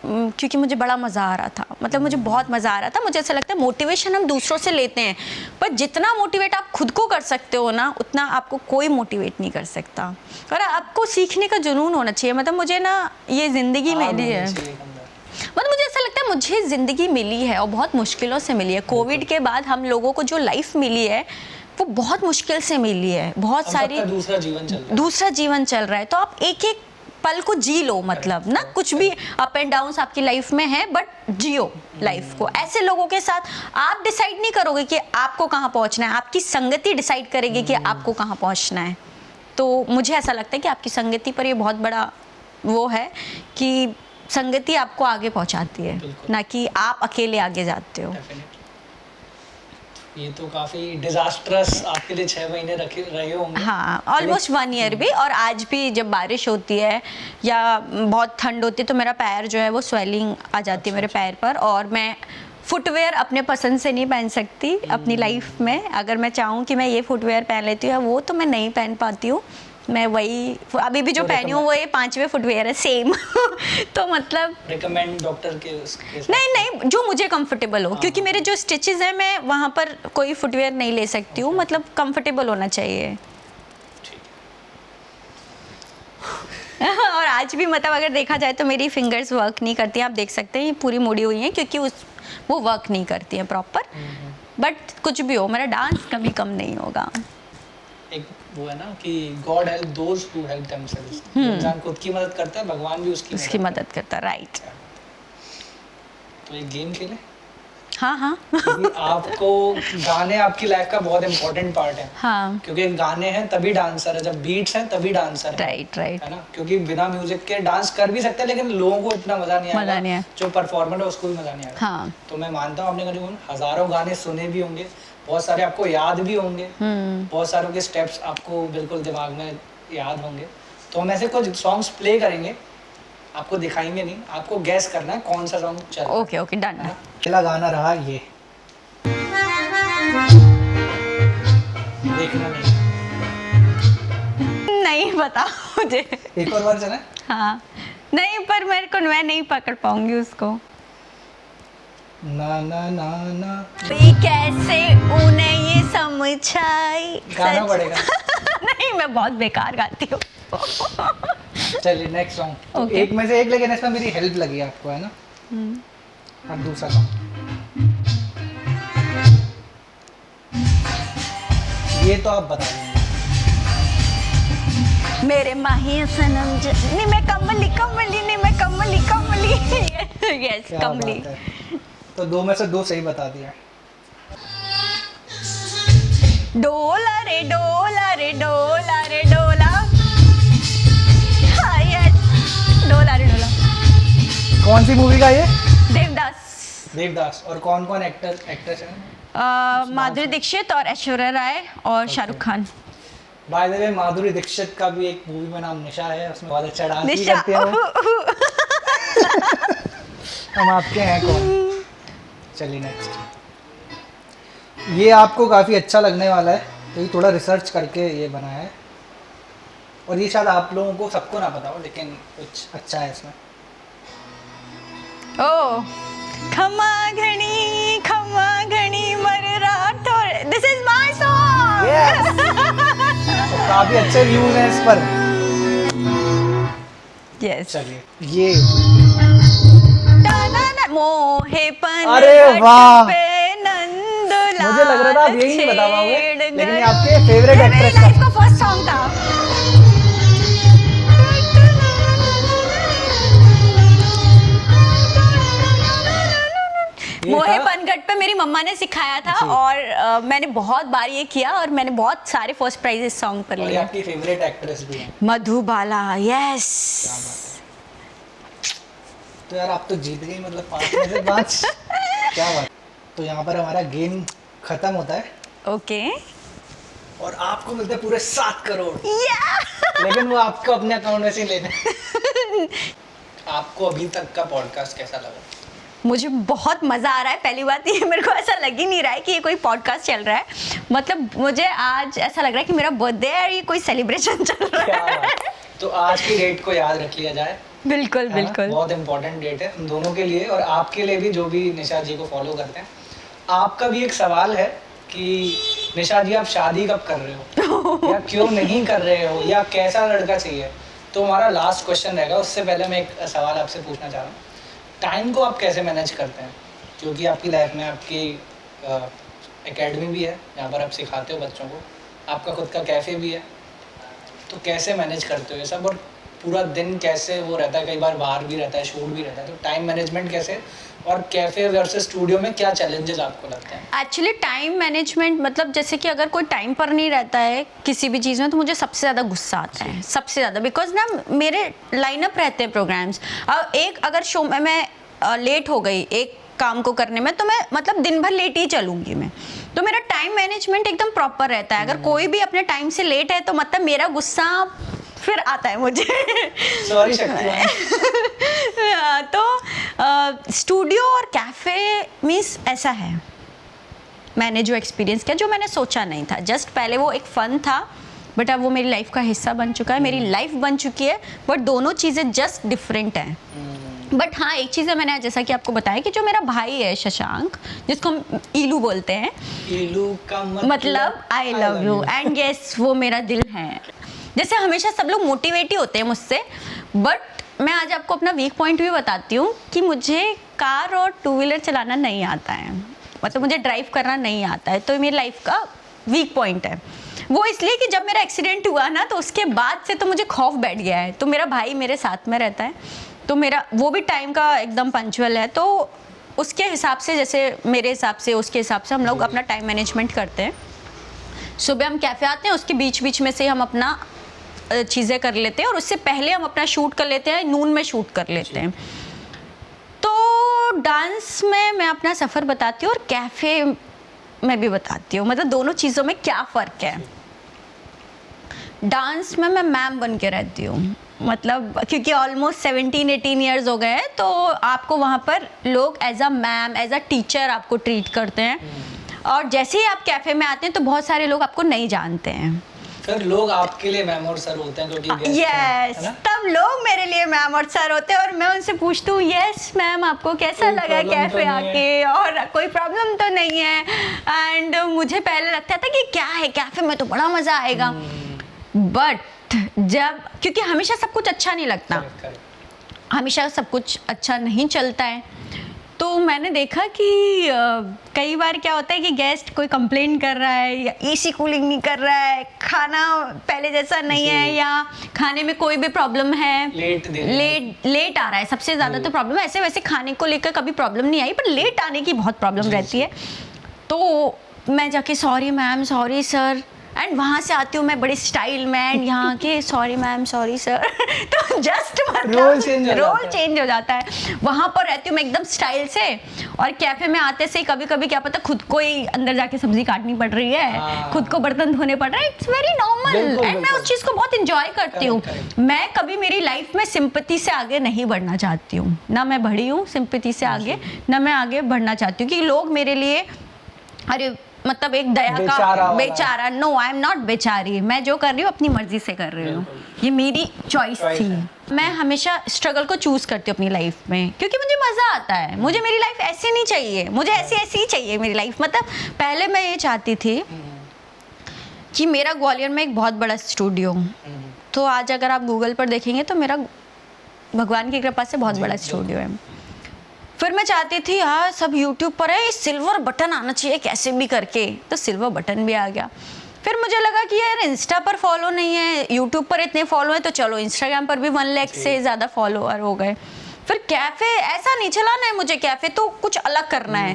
क्योंकि मुझे बड़ा मज़ा आ रहा था। मतलब मुझे बहुत मज़ा आ रहा था। मुझे ऐसा लगता है मोटिवेशन हम दूसरों से लेते हैं, पर जितना मोटिवेट आप खुद को कर सकते हो ना, उतना आपको कोई मोटिवेट नहीं कर सकता। और आपको सीखने का जुनून होना चाहिए। मतलब मुझे ना ये ज़िंदगी मिली है, मतलब मुझे ऐसा लगता है मुझे ज़िंदगी मिली है और बहुत मुश्किलों से मिली है। कोविड के बाद हम लोगों को जो लाइफ मिली है वो बहुत मुश्किल से मिली है। बहुत सारी दूसरा जीवन चल रहा है। तो आप एक एक पल को जी लो, मतलब ना कुछ भी अप एंड डाउन्स आपकी लाइफ में है बट जियो लाइफ को। ऐसे लोगों के साथ आप डिसाइड नहीं करोगे कि आपको कहाँ पहुँचना है, आपकी संगति डिसाइड करेगी कि आपको कहाँ पहुँचना है। तो मुझे ऐसा लगता है कि आपकी संगति पर ये बहुत बड़ा वो है कि संगति आपको आगे पहुँचाती है, ना कि आप अकेले आगे जाते हो। ये तो काफी डिजास्टरस आपके लिए 6 महीने रहे होंगे। हाँ, ऑलमोस्ट 1 ईयर भी। और आज भी जब बारिश होती है या बहुत ठंड होती है तो मेरा पैर जो है वो स्वेलिंग आ जाती है मेरे पैर पर, और मैं फुटवेयर अपने पसंद से नहीं पहन सकती अपनी लाइफ में। अगर मैं चाहूँ कि मैं ये फुटवेयर पहन लेती हूँ वो तो मैं नहीं पहन पाती हूँ। मैं वही अभी भी जो पहनी हूँ वो ये 5वें फुटवेयर है सेम। तो मतलब रिकमेंड डॉक्टर के उसके नहीं, जो मुझे कंफर्टेबल हो, क्योंकि मेरे जो स्टिचेस हैं मैं वहाँ पर कोई फुटवेयर नहीं ले सकती हूँ, मतलब कंफर्टेबल होना चाहिए। और आज भी मतलब अगर देखा जाए तो मेरी फिंगर्स वर्क नहीं करती हैं, आप देख सकते हैं ये पूरी मुड़ी हुई हैं क्योंकि वो वर्क नहीं करती हैं प्रॉपर। बट कुछ भी हो, मेरा डांस कभी कम नहीं होगा। एक वो है ना कि God help those who help themselves. इंसान खुद की मदद करता है, भगवान भी उसकी मदद करता है, राइट। तो एक गेम खेले। हाँ क्योंकि आपको गाने आपकी लाइफ का बहुत इंपॉर्टेंट पार्ट है। हाँ, क्योंकि गाने हैं तभी डांसर है, जब बीट्स हैं तभी डांसर है। राइट है ना, क्योंकि बिना म्यूजिक के डांस कर भी सकते हैं लेकिन लोगों को इतना मजा नहीं आएगा, जो परफॉर्मर है उसको भी मजा नहीं आएगा। हाँ। तो मैं मानता हूँ आपने करीबन हजारों गाने सुने भी होंगे, बहुत सारे आपको याद भी होंगे, बहुत सारों के स्टेप्स आपको बिल्कुल दिमाग में याद होंगे। तो हम ऐसे कुछ सॉन्ग्स प्ले करेंगे, आपको दिखाएंगे नहीं, आपको गैस करना है कौन सा सॉन्ग चल रहा है। Okay done. पहला गाना रहा ये, देखना नहीं पता मुझे। एक और बार चला। हाँ, नहीं, पर मैं नहीं पकड़ पाऊंगी उसको। ना ना ना ना भी कैसे उन्हें ये समझाई, गाना पड़ेगा। नहीं, मैं बहुत बेकार गाती हूँ। चलिए नेक्स्ट सॉन्ग। Okay. एक में से एक, लेकिन इसमें मेरी हेल्प लगी आपको, है ना। अब दूसरा सॉन्ग, ये तो आप बता देंगे। मेरे माही सनम नहीं मैं कमली नहीं मैं कमली। यस, क्या कमली। बात है। तो 2 में से 2 सही बता दिया। डोला रे डोला रे डोला रे डोला। हाँ, यस, डोला रे डोला। कौन सी मूवी का ये? देवदास। और कौन कौन एक्ट्रेस हैं? माधुरी दीक्षित और ऐश्वर्या राय और Shahrukh Khan. By the way Madhuri Dixit का भी एक मूवी में नाम निशा है, उसमें बहुत अच्छा डांस भी निशा। करती है वो। हम आपके हैं कौन। चलिए नेक्स्ट, ये आपको काफ़ी अच्छा लगने वाला है, तो ये थोड़ा रिसर्च करके ये बनाया है, और ये शायद आप लोगों को सबको ना पता हो लेकिन कुछ अच्छा है इसमें। ओ खमा घनी मर Rathore, this is my song. तो काफ़ी अच्छे व्यूज हैं इस पर। यस। चलिए ये, मोहे पन अरे वाह, नंदलाल मुझे लग रहा था आप यही नहीं बता पाओगे, छेड़ लेकिन ये गया। आपके फेवरेट ये मेरी एक्ट्रेस लाइफ का का फर्स्ट सॉन्ग था। मोहे पनघट पे मेरी मम्मा ने सिखाया था, और मैंने बहुत बार ये किया, और मैंने बहुत सारे फर्स्ट प्राइज इस सॉन्ग पर और ये लिए। आपकी फेवरेट एक्ट्रेस भी है। मधुबाला, यस। तो यार आप तो जीत गई, मतलब 5 में से 5। क्या बात। तो यहाँ पर हमारा गेम खत्म होता है, ओके। और आपको मिलते हैं पूरे 7 करोड़। लेकिन वो आपको अपने अकाउंट में से लेना है। आपको अभी तक का पॉडकास्ट कैसा लगा? मुझे बहुत मज़ा आ रहा है। पहली बात ये, मेरे को ऐसा लग ही नहीं रहा है कि ये कोई पॉडकास्ट चल रहा है। मतलब मुझे आज ऐसा लग रहा है कि मेरा बर्थडे है और ये कोई सेलिब्रेशन चल रहा क्या है। बात। तो आज की डेट को याद रख लिया जाए। बिल्कुल है ना? बिल्कुल। बहुत इंपॉर्टेंट डेट है हम दोनों के लिए और आपके लिए भी, जो भी निशा जी को फॉलो करते हैं। आपका भी एक सवाल है कि निशा जी आप शादी कब कर रहे हो या क्यों नहीं कर रहे हो या कैसा लड़का चाहिए। तो हमारा लास्ट क्वेश्चन रहेगा, उससे पहले मैं एक सवाल आपसे पूछना चाह रहा हूँ। टाइम को आप कैसे मैनेज करते हैं, क्योंकि आपकी लाइफ में आपकी एकेडमी भी है जहाँ पर आप सिखाते हो बच्चों को, आपका खुद का कैफ़े भी है, तो कैसे मैनेज करते हो ये सब, और पूरा दिन कैसे वो रहता है, कई बार बाहर भी रहता है, शूट भी रहता है, तो टाइम मैनेजमेंट कैसे, और कैफे वर्सेस स्टूडियो में क्या चैलेंजेस आपको लगते हैं? एक्चुअली टाइम मैनेजमेंट मतलब जैसे कि अगर कोई टाइम पर नहीं रहता है किसी भी चीज़ में तो मुझे सबसे ज़्यादा गुस्सा आता है, सबसे ज़्यादा, बिकॉज ना मेरे लाइनअप रहते हैं प्रोग्राम्स, और एक अगर शो में मैं लेट हो गई एक काम को करने में तो मैं मतलब दिन भर लेट ही चलूँगी मैं, तो मेरा टाइम मैनेजमेंट एकदम प्रॉपर रहता है। अगर कोई भी अपने टाइम से लेट है तो मतलब मेरा गुस्सा फिर आता है मुझे। सॉरी शक्ति। तो स्टूडियो और कैफ़े मीन्स ऐसा है, मैंने जो एक्सपीरियंस किया जो मैंने सोचा नहीं था, जस्ट पहले वो एक फ़न था बट अब वो मेरी लाइफ का हिस्सा बन चुका है, मेरी लाइफ बन चुकी है, बट दोनों चीज़ें जस्ट डिफरेंट हैं। बट हाँ एक चीज़ है, मैंने जैसा कि आपको बताया कि जो मेरा भाई है शशांक, जिसको हम ईलू बोलते हैं, ईलू का मतलब I love you, and yes वो मेरा दिल है। जैसे हमेशा सब लोग मोटिवेट ही होते हैं मुझसे, बट मैं आज आपको अपना वीक पॉइंट भी बताती हूँ कि मुझे कार और टू व्हीलर चलाना नहीं आता है, मतलब मुझे ड्राइव करना नहीं आता है, तो मेरी लाइफ का वीक पॉइंट है वो। इसलिए कि जब मेरा एक्सीडेंट हुआ ना तो उसके बाद से तो मुझे खौफ बैठ गया है, तो मेरा भाई मेरे साथ में रहता है, तो मेरा वो भी टाइम का एकदम पंचुअल है, तो उसके हिसाब से, जैसे मेरे हिसाब से उसके हिसाब से हम लोग अपना टाइम मैनेजमेंट करते हैं। सुबह हम कैफ़े आते हैं, उसके बीच बीच में से हम अपना चीज़ें कर लेते हैं, और उससे पहले हम अपना शूट कर लेते हैं, नून में शूट कर लेते हैं। तो डांस में मैं अपना सफ़र बताती हूँ और कैफ़े में भी बताती हूँ, मतलब दोनों चीज़ों में क्या फ़र्क है। डांस में मैं मैम बन के रहती हूँ, मतलब क्योंकि ऑलमोस्ट 17-18 ईयर्स हो गए हैं, तो आपको वहाँ पर लोग as a ma'am, as a teacher आपको ट्रीट करते हैं, और जैसे ही आप कैफ़े में आते हैं तो बहुत सारे लोग आपको नहीं जानते हैं, फिर लोग आपके लिए मैम और सर होते हैं क्योंकि गेस्ट यस, तब लोग मेरे लिए मैम और सर होते हैं, और मैं उनसे पूछती हूँ यस मैम आपको कैसा लगा कैफ़े आके, और कोई प्रॉब्लम तो नहीं है। एंड मुझे पहले लगता था कि क्या है कैफ़े में तो बड़ा मज़ा आएगा, बट जब, क्योंकि हमेशा सब कुछ अच्छा नहीं लगता, हमेशा सब कुछ अच्छा नहीं चलता है, तो मैंने देखा कि कई बार क्या होता है कि गेस्ट कोई कंप्लेन कर रहा है, या एसी कूलिंग नहीं कर रहा है, खाना पहले जैसा नहीं है, या खाने में कोई भी प्रॉब्लम है, लेट आ रहा है, सबसे ज़्यादा तो प्रॉब्लम है। ऐसे वैसे खाने को लेकर कभी प्रॉब्लम नहीं आई, पर लेट आने की बहुत प्रॉब्लम रहती है। तो मैं जाके sorry ma'am, sorry sir, and वहाँ से आती हूँ मैं बड़ी स्टाइल में, एंड यहाँ के सॉरी मैम, सॉरी सर, तो जस्ट मतलब रोल चेंज हो जाता है। वहाँ पर रहती हूँ मैं एकदम स्टाइल से, और कैफे में आते से कभी कभी क्या पता खुद को ही अंदर जाके सब्जी काटनी पड़ रही है, खुद को बर्तन धोने पड़ रहा है, इट्स वेरी नॉर्मल, एंड मैं उस चीज़ को बहुत इंजॉय करती हूँ। मैं कभी मेरी लाइफ में सिंपैथी से आगे नहीं बढ़ना चाहती हूँ, ना मैं बढ़ी हूँ सिंपैथी से आगे, ना मैं आगे बढ़ना चाहती हूँ, कि लोग मेरे लिए अरे मतलब एक दया का बेचारा, नो आई एम नॉट बेचारी, मैं जो कर रही हूँ अपनी मर्जी से कर रही हूँ, ये मेरी चॉइस थी। मैं हमेशा स्ट्रगल को चूज करती हूँ अपनी लाइफ में, क्योंकि मुझे मज़ा आता है, मुझे मेरी लाइफ ऐसी नहीं चाहिए, मुझे ऐसी ही चाहिए मेरी लाइफ। मतलब पहले मैं ये चाहती थी कि मेरा ग्वालियर में एक बहुत बड़ा स्टूडियो, तो आज अगर आप गूगल पर देखेंगे तो मेरा भगवान की कृपा से बहुत बड़ा स्टूडियो है। फिर मैं चाहती थी हाँ सब यूट्यूब पर है, सिल्वर बटन आना चाहिए कैसे भी करके, तो सिल्वर बटन भी आ गया। फिर मुझे लगा कि यार इंस्टा पर फॉलो नहीं है, यूट्यूब पर इतने फॉलो है, तो चलो इंस्टाग्राम पर भी 1 लाख से ज़्यादा फॉलोअर हो गए। फिर कैफ़े ऐसा नहीं चलाना है मुझे, कैफ़े तो कुछ अलग करना है।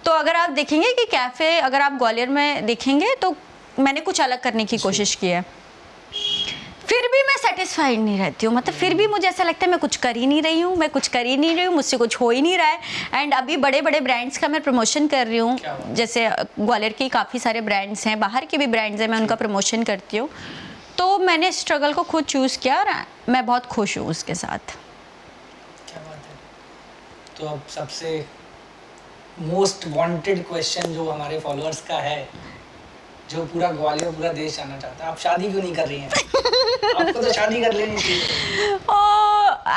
तो अगर आप देखेंगे कि कैफ़े अगर आप ग्वालियर में देखेंगे तो मैंने कुछ अलग करने की कोशिश की है, फिर भी मैं सेटिस्फाइड नहीं रहती हूँ, मतलब फिर भी मुझे ऐसा लगता है मैं कुछ कर ही नहीं रही हूँ, मुझसे कुछ हो ही नहीं रहा है। एंड अभी बड़े बड़े ब्रांड्स का मैं प्रमोशन कर रही हूँ, जैसे ग्वालियर की काफ़ी सारे ब्रांड्स हैं, बाहर के भी ब्रांड्स हैं, मैं उनका प्रमोशन करती हूँ। तो मैंने स्ट्रगल को खुद चूज़ किया और मैं बहुत खुश हूँ उसके साथ। क्या बात है। तो अब सबसे मोस्ट वांटेड क्वेश्चन जो हमारे फॉलोअर्स का है, जो पूरा ग्वालियर पूरा देश जानना चाहता है, आप शादी क्यों नहीं कर रही हैं? आपको तो शादी कर लेनी चाहिए।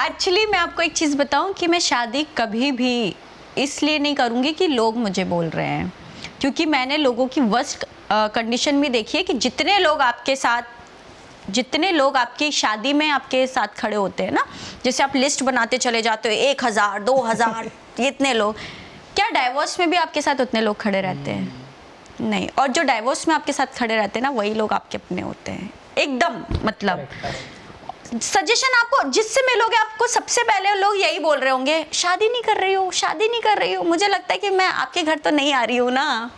एक्चुअली मैं आपको एक चीज़ बताऊं कि मैं शादी कभी भी इसलिए नहीं करूंगी कि लोग मुझे बोल रहे हैं, क्योंकि मैंने लोगों की वर्स्ट कंडीशन भी देखी है कि जितने लोग आपकी शादी में आपके साथ खड़े होते हैं ना, जैसे आप लिस्ट बनाते चले जाते हो 1000 2000 इतने लोग, क्या डाइवोर्स में भी आपके साथ उतने लोग खड़े रहते हैं? नहीं। और जो डाइवोर्स में आपके साथ खड़े रहते हैं ना, वही लोग आपके अपने होते हैं एकदम, मतलब सजेशन आपको जिससे मिलोगे, आपको सबसे पहले लोग यही बोल रहे होंगे, शादी नहीं कर रही हो, शादी नहीं कर रही हो। मुझे लगता है कि मैं आपके घर तो नहीं आ रही हूँ ना।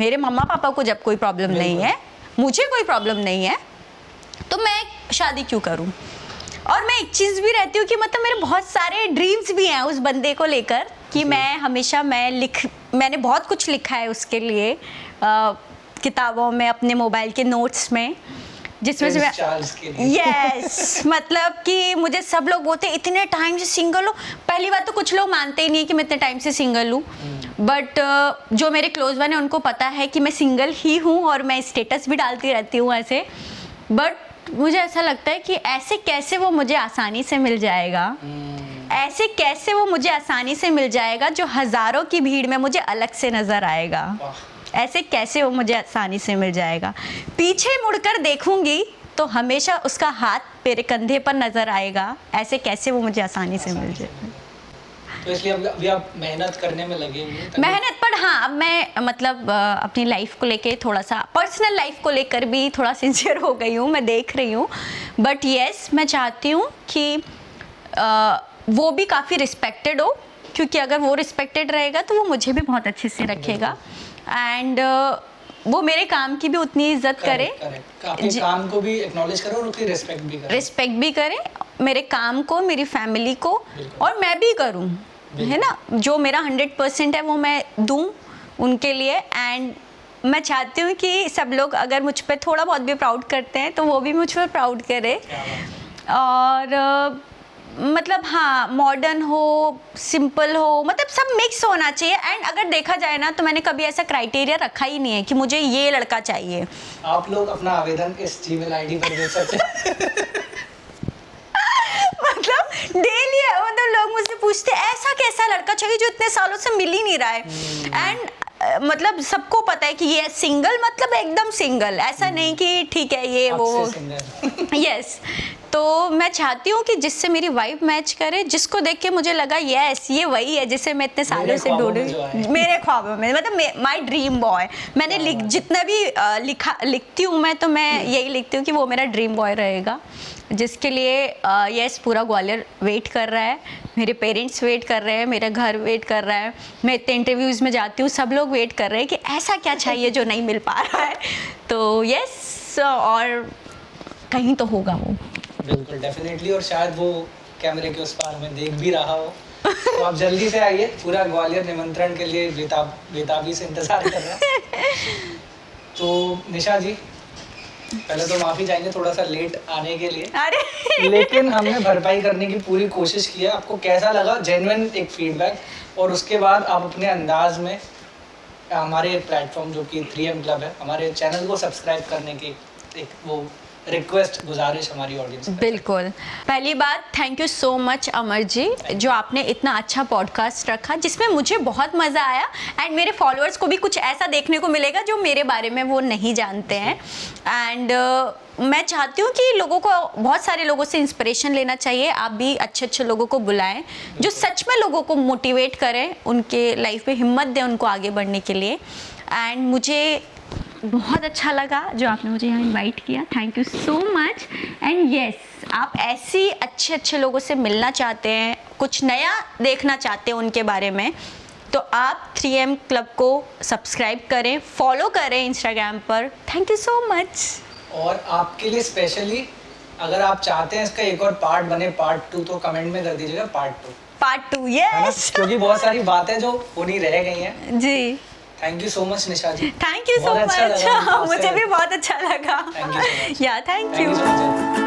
मेरे मम्मा पापा को जब कोई प्रॉब्लम नहीं है, मुझे कोई प्रॉब्लम नहीं है, तो मैं शादी क्यों करूँ। और मैं एक चीज़ भी रहती हूँ कि मतलब मेरे बहुत सारे ड्रीम्स भी हैं उस बंदे को लेकर कि मैं हमेशा मैंने बहुत कुछ लिखा है उसके लिए, किताबों में, अपने मोबाइल के नोट्स में, जिसमें से यस मतलब कि मुझे सब लोग बोलते इतने टाइम से सिंगल हो। पहली बात तो कुछ लोग मानते ही नहीं कि मैं इतने टाइम से सिंगल हूँ, बट जो मेरे क्लोज वन है उनको पता है कि मैं सिंगल ही हूँ और मैं स्टेटस भी डालती रहती हूँ ऐसे। बट मुझे ऐसा लगता है कि ऐसे कैसे वो मुझे आसानी से मिल जाएगा, ऐसे कैसे वो मुझे आसानी से मिल जाएगा जो हज़ारों की भीड़ में मुझे अलग से नज़र आएगा। ऐसे कैसे वो मुझे आसानी से मिल जाएगा। पीछे मुड़कर देखूंगी तो हमेशा उसका हाथ मेरे कंधे पर नज़र आएगा। ऐसे कैसे वो मुझे आसानी से मिल जाएगा। तो इसलिए अभी आप मेहनत करने में लगे हुए हैं। मेहनत पर हाँ, अब मैं मतलब अपनी लाइफ को लेके थोड़ा सा, पर्सनल लाइफ को लेकर भी थोड़ा सिंसियर हो गई हूँ, मैं देख रही हूँ। बट येस, मैं चाहती हूँ कि वो भी काफ़ी रिस्पेक्टेड हो, क्योंकि अगर वो रिस्पेक्टेड रहेगा तो वो मुझे भी बहुत अच्छे से रखेगा। एंड वो मेरे काम की भी उतनी इज्जत करे, आपके काम को भी एक्नॉलेज करे और उसकी रिस्पेक्ट भी करे, मेरे काम को, मेरी फैमिली को, और मैं भी करूं, है ना। जो मेरा 100% है वो मैं दूं उनके लिए। एंड मैं चाहती हूँ कि सब लोग अगर मुझ पे थोड़ा बहुत भी प्राउड करते हैं तो वो भी मुझ पर प्राउड करे। और मतलब हाँ, मॉडर्न हो, सिंपल हो, मतलब सब मिक्स होना चाहिए। एंड अगर देखा जाए ना तो मैंने कभी ऐसा क्राइटेरिया रखा ही नहीं है कि मुझे ये लड़का चाहिए। आप लोग अपना आवेदन इस Gmail ID पर दे सकते हैं। मतलब डेली मतलब लोग मुझसे पूछते हैं ऐसा कैसा लड़का चाहिए जो इतने सालों से मिल ही नहीं रहा है। एंड मतलब सबको पता है कि ये सिंगल मतलब एकदम सिंगल, ऐसा नहीं कि ठीक है ये वो। यस तो मैं चाहती हूँ कि जिससे मेरी वाइब मैच करे, जिसको देख के मुझे लगा यस ये वही है जिसे मैं इतने सालों से ढूंढ, मेरे ख्वाबों में, मतलब माय ड्रीम बॉय। मैंने जितना भी लिखती हूँ मैं, तो मैं यही लिखती हूँ कि वो मेरा ड्रीम बॉय रहेगा, जिसके लिए यस पूरा ग्वालियर वेट कर रहा है, मेरे पेरेंट्स वेट कर रहे हैं, मेरा घर वेट कर रहा है, मैं इतने इंटरव्यूज़ में जाती हूँ, सब लोग वेट कर रहे हैं कि ऐसा क्या चाहिए जो नहीं मिल पा रहा है। तो यस, और कहीं तो होगा वो, बिल्कुल डेफिनेटली। और शायद वो कैमरे के उस पार हमें देख भी रहा हो। तो आप जल्दी से आइए, पूरा ग्वालियर निमंत्रण के लिए बेताबी से इंतजार कर रहा है। तो निशा जी, पहले तो माफ़ी चाहेंगे थोड़ा सा लेट आने के लिए, अरे लेकिन हमने भरपाई करने की पूरी कोशिश की है। आपको कैसा लगा, जेन्युइन एक फीडबैक, और उसके बाद आप अपने अंदाज में हमारे प्लेटफॉर्म जो कि 3M क्लब है, हमारे चैनल को सब्सक्राइब करने की एक वो रिक्वेस्ट, गुजारिश हमारी ऑडियंस। बिल्कुल, पहली बात thank you so much Amar ji, जो आपने इतना अच्छा पॉडकास्ट रखा जिसमें मुझे बहुत मज़ा आया। एंड मेरे फॉलोअर्स को भी कुछ ऐसा देखने को मिलेगा जो मेरे बारे में वो नहीं जानते हैं। एंड मैं चाहती हूँ कि लोगों को, बहुत सारे लोगों से इंस्पिरेशन लेना चाहिए। आप भी अच्छे अच्छे लोगों को बुलाएं जो सच में लोगों को मोटिवेट करें, उनके लाइफ में हिम्मत दें उनको आगे बढ़ने के लिए। एंड मुझे बहुत अच्छा लगा जो आपने मुझे यहाँ इनवाइट किया, thank you so much. And yes, आप ऐसी अच्छे अच्छे लोगों से मिलना चाहते हैं, कुछ नया देखना चाहते हैं उनके बारे में, तो आप 3M क्लब को सब्सक्राइब करें, फॉलो करें इंस्टाग्राम पर। Thank you so much. और आपके लिए स्पेशली अगर आप चाहते हैं इसका एक और पार्ट बने, पार्ट 2, तो कमेंट में कर दीजिएगा पार्ट 2, यस, क्योंकि बहुत सारी बातें जो होनी रह गई हैं ji. Thank you so much Nisha ji, thank you so much, मुझे भी बहुत अच्छा लगा। Thank you so much. Yeah thank you. So much.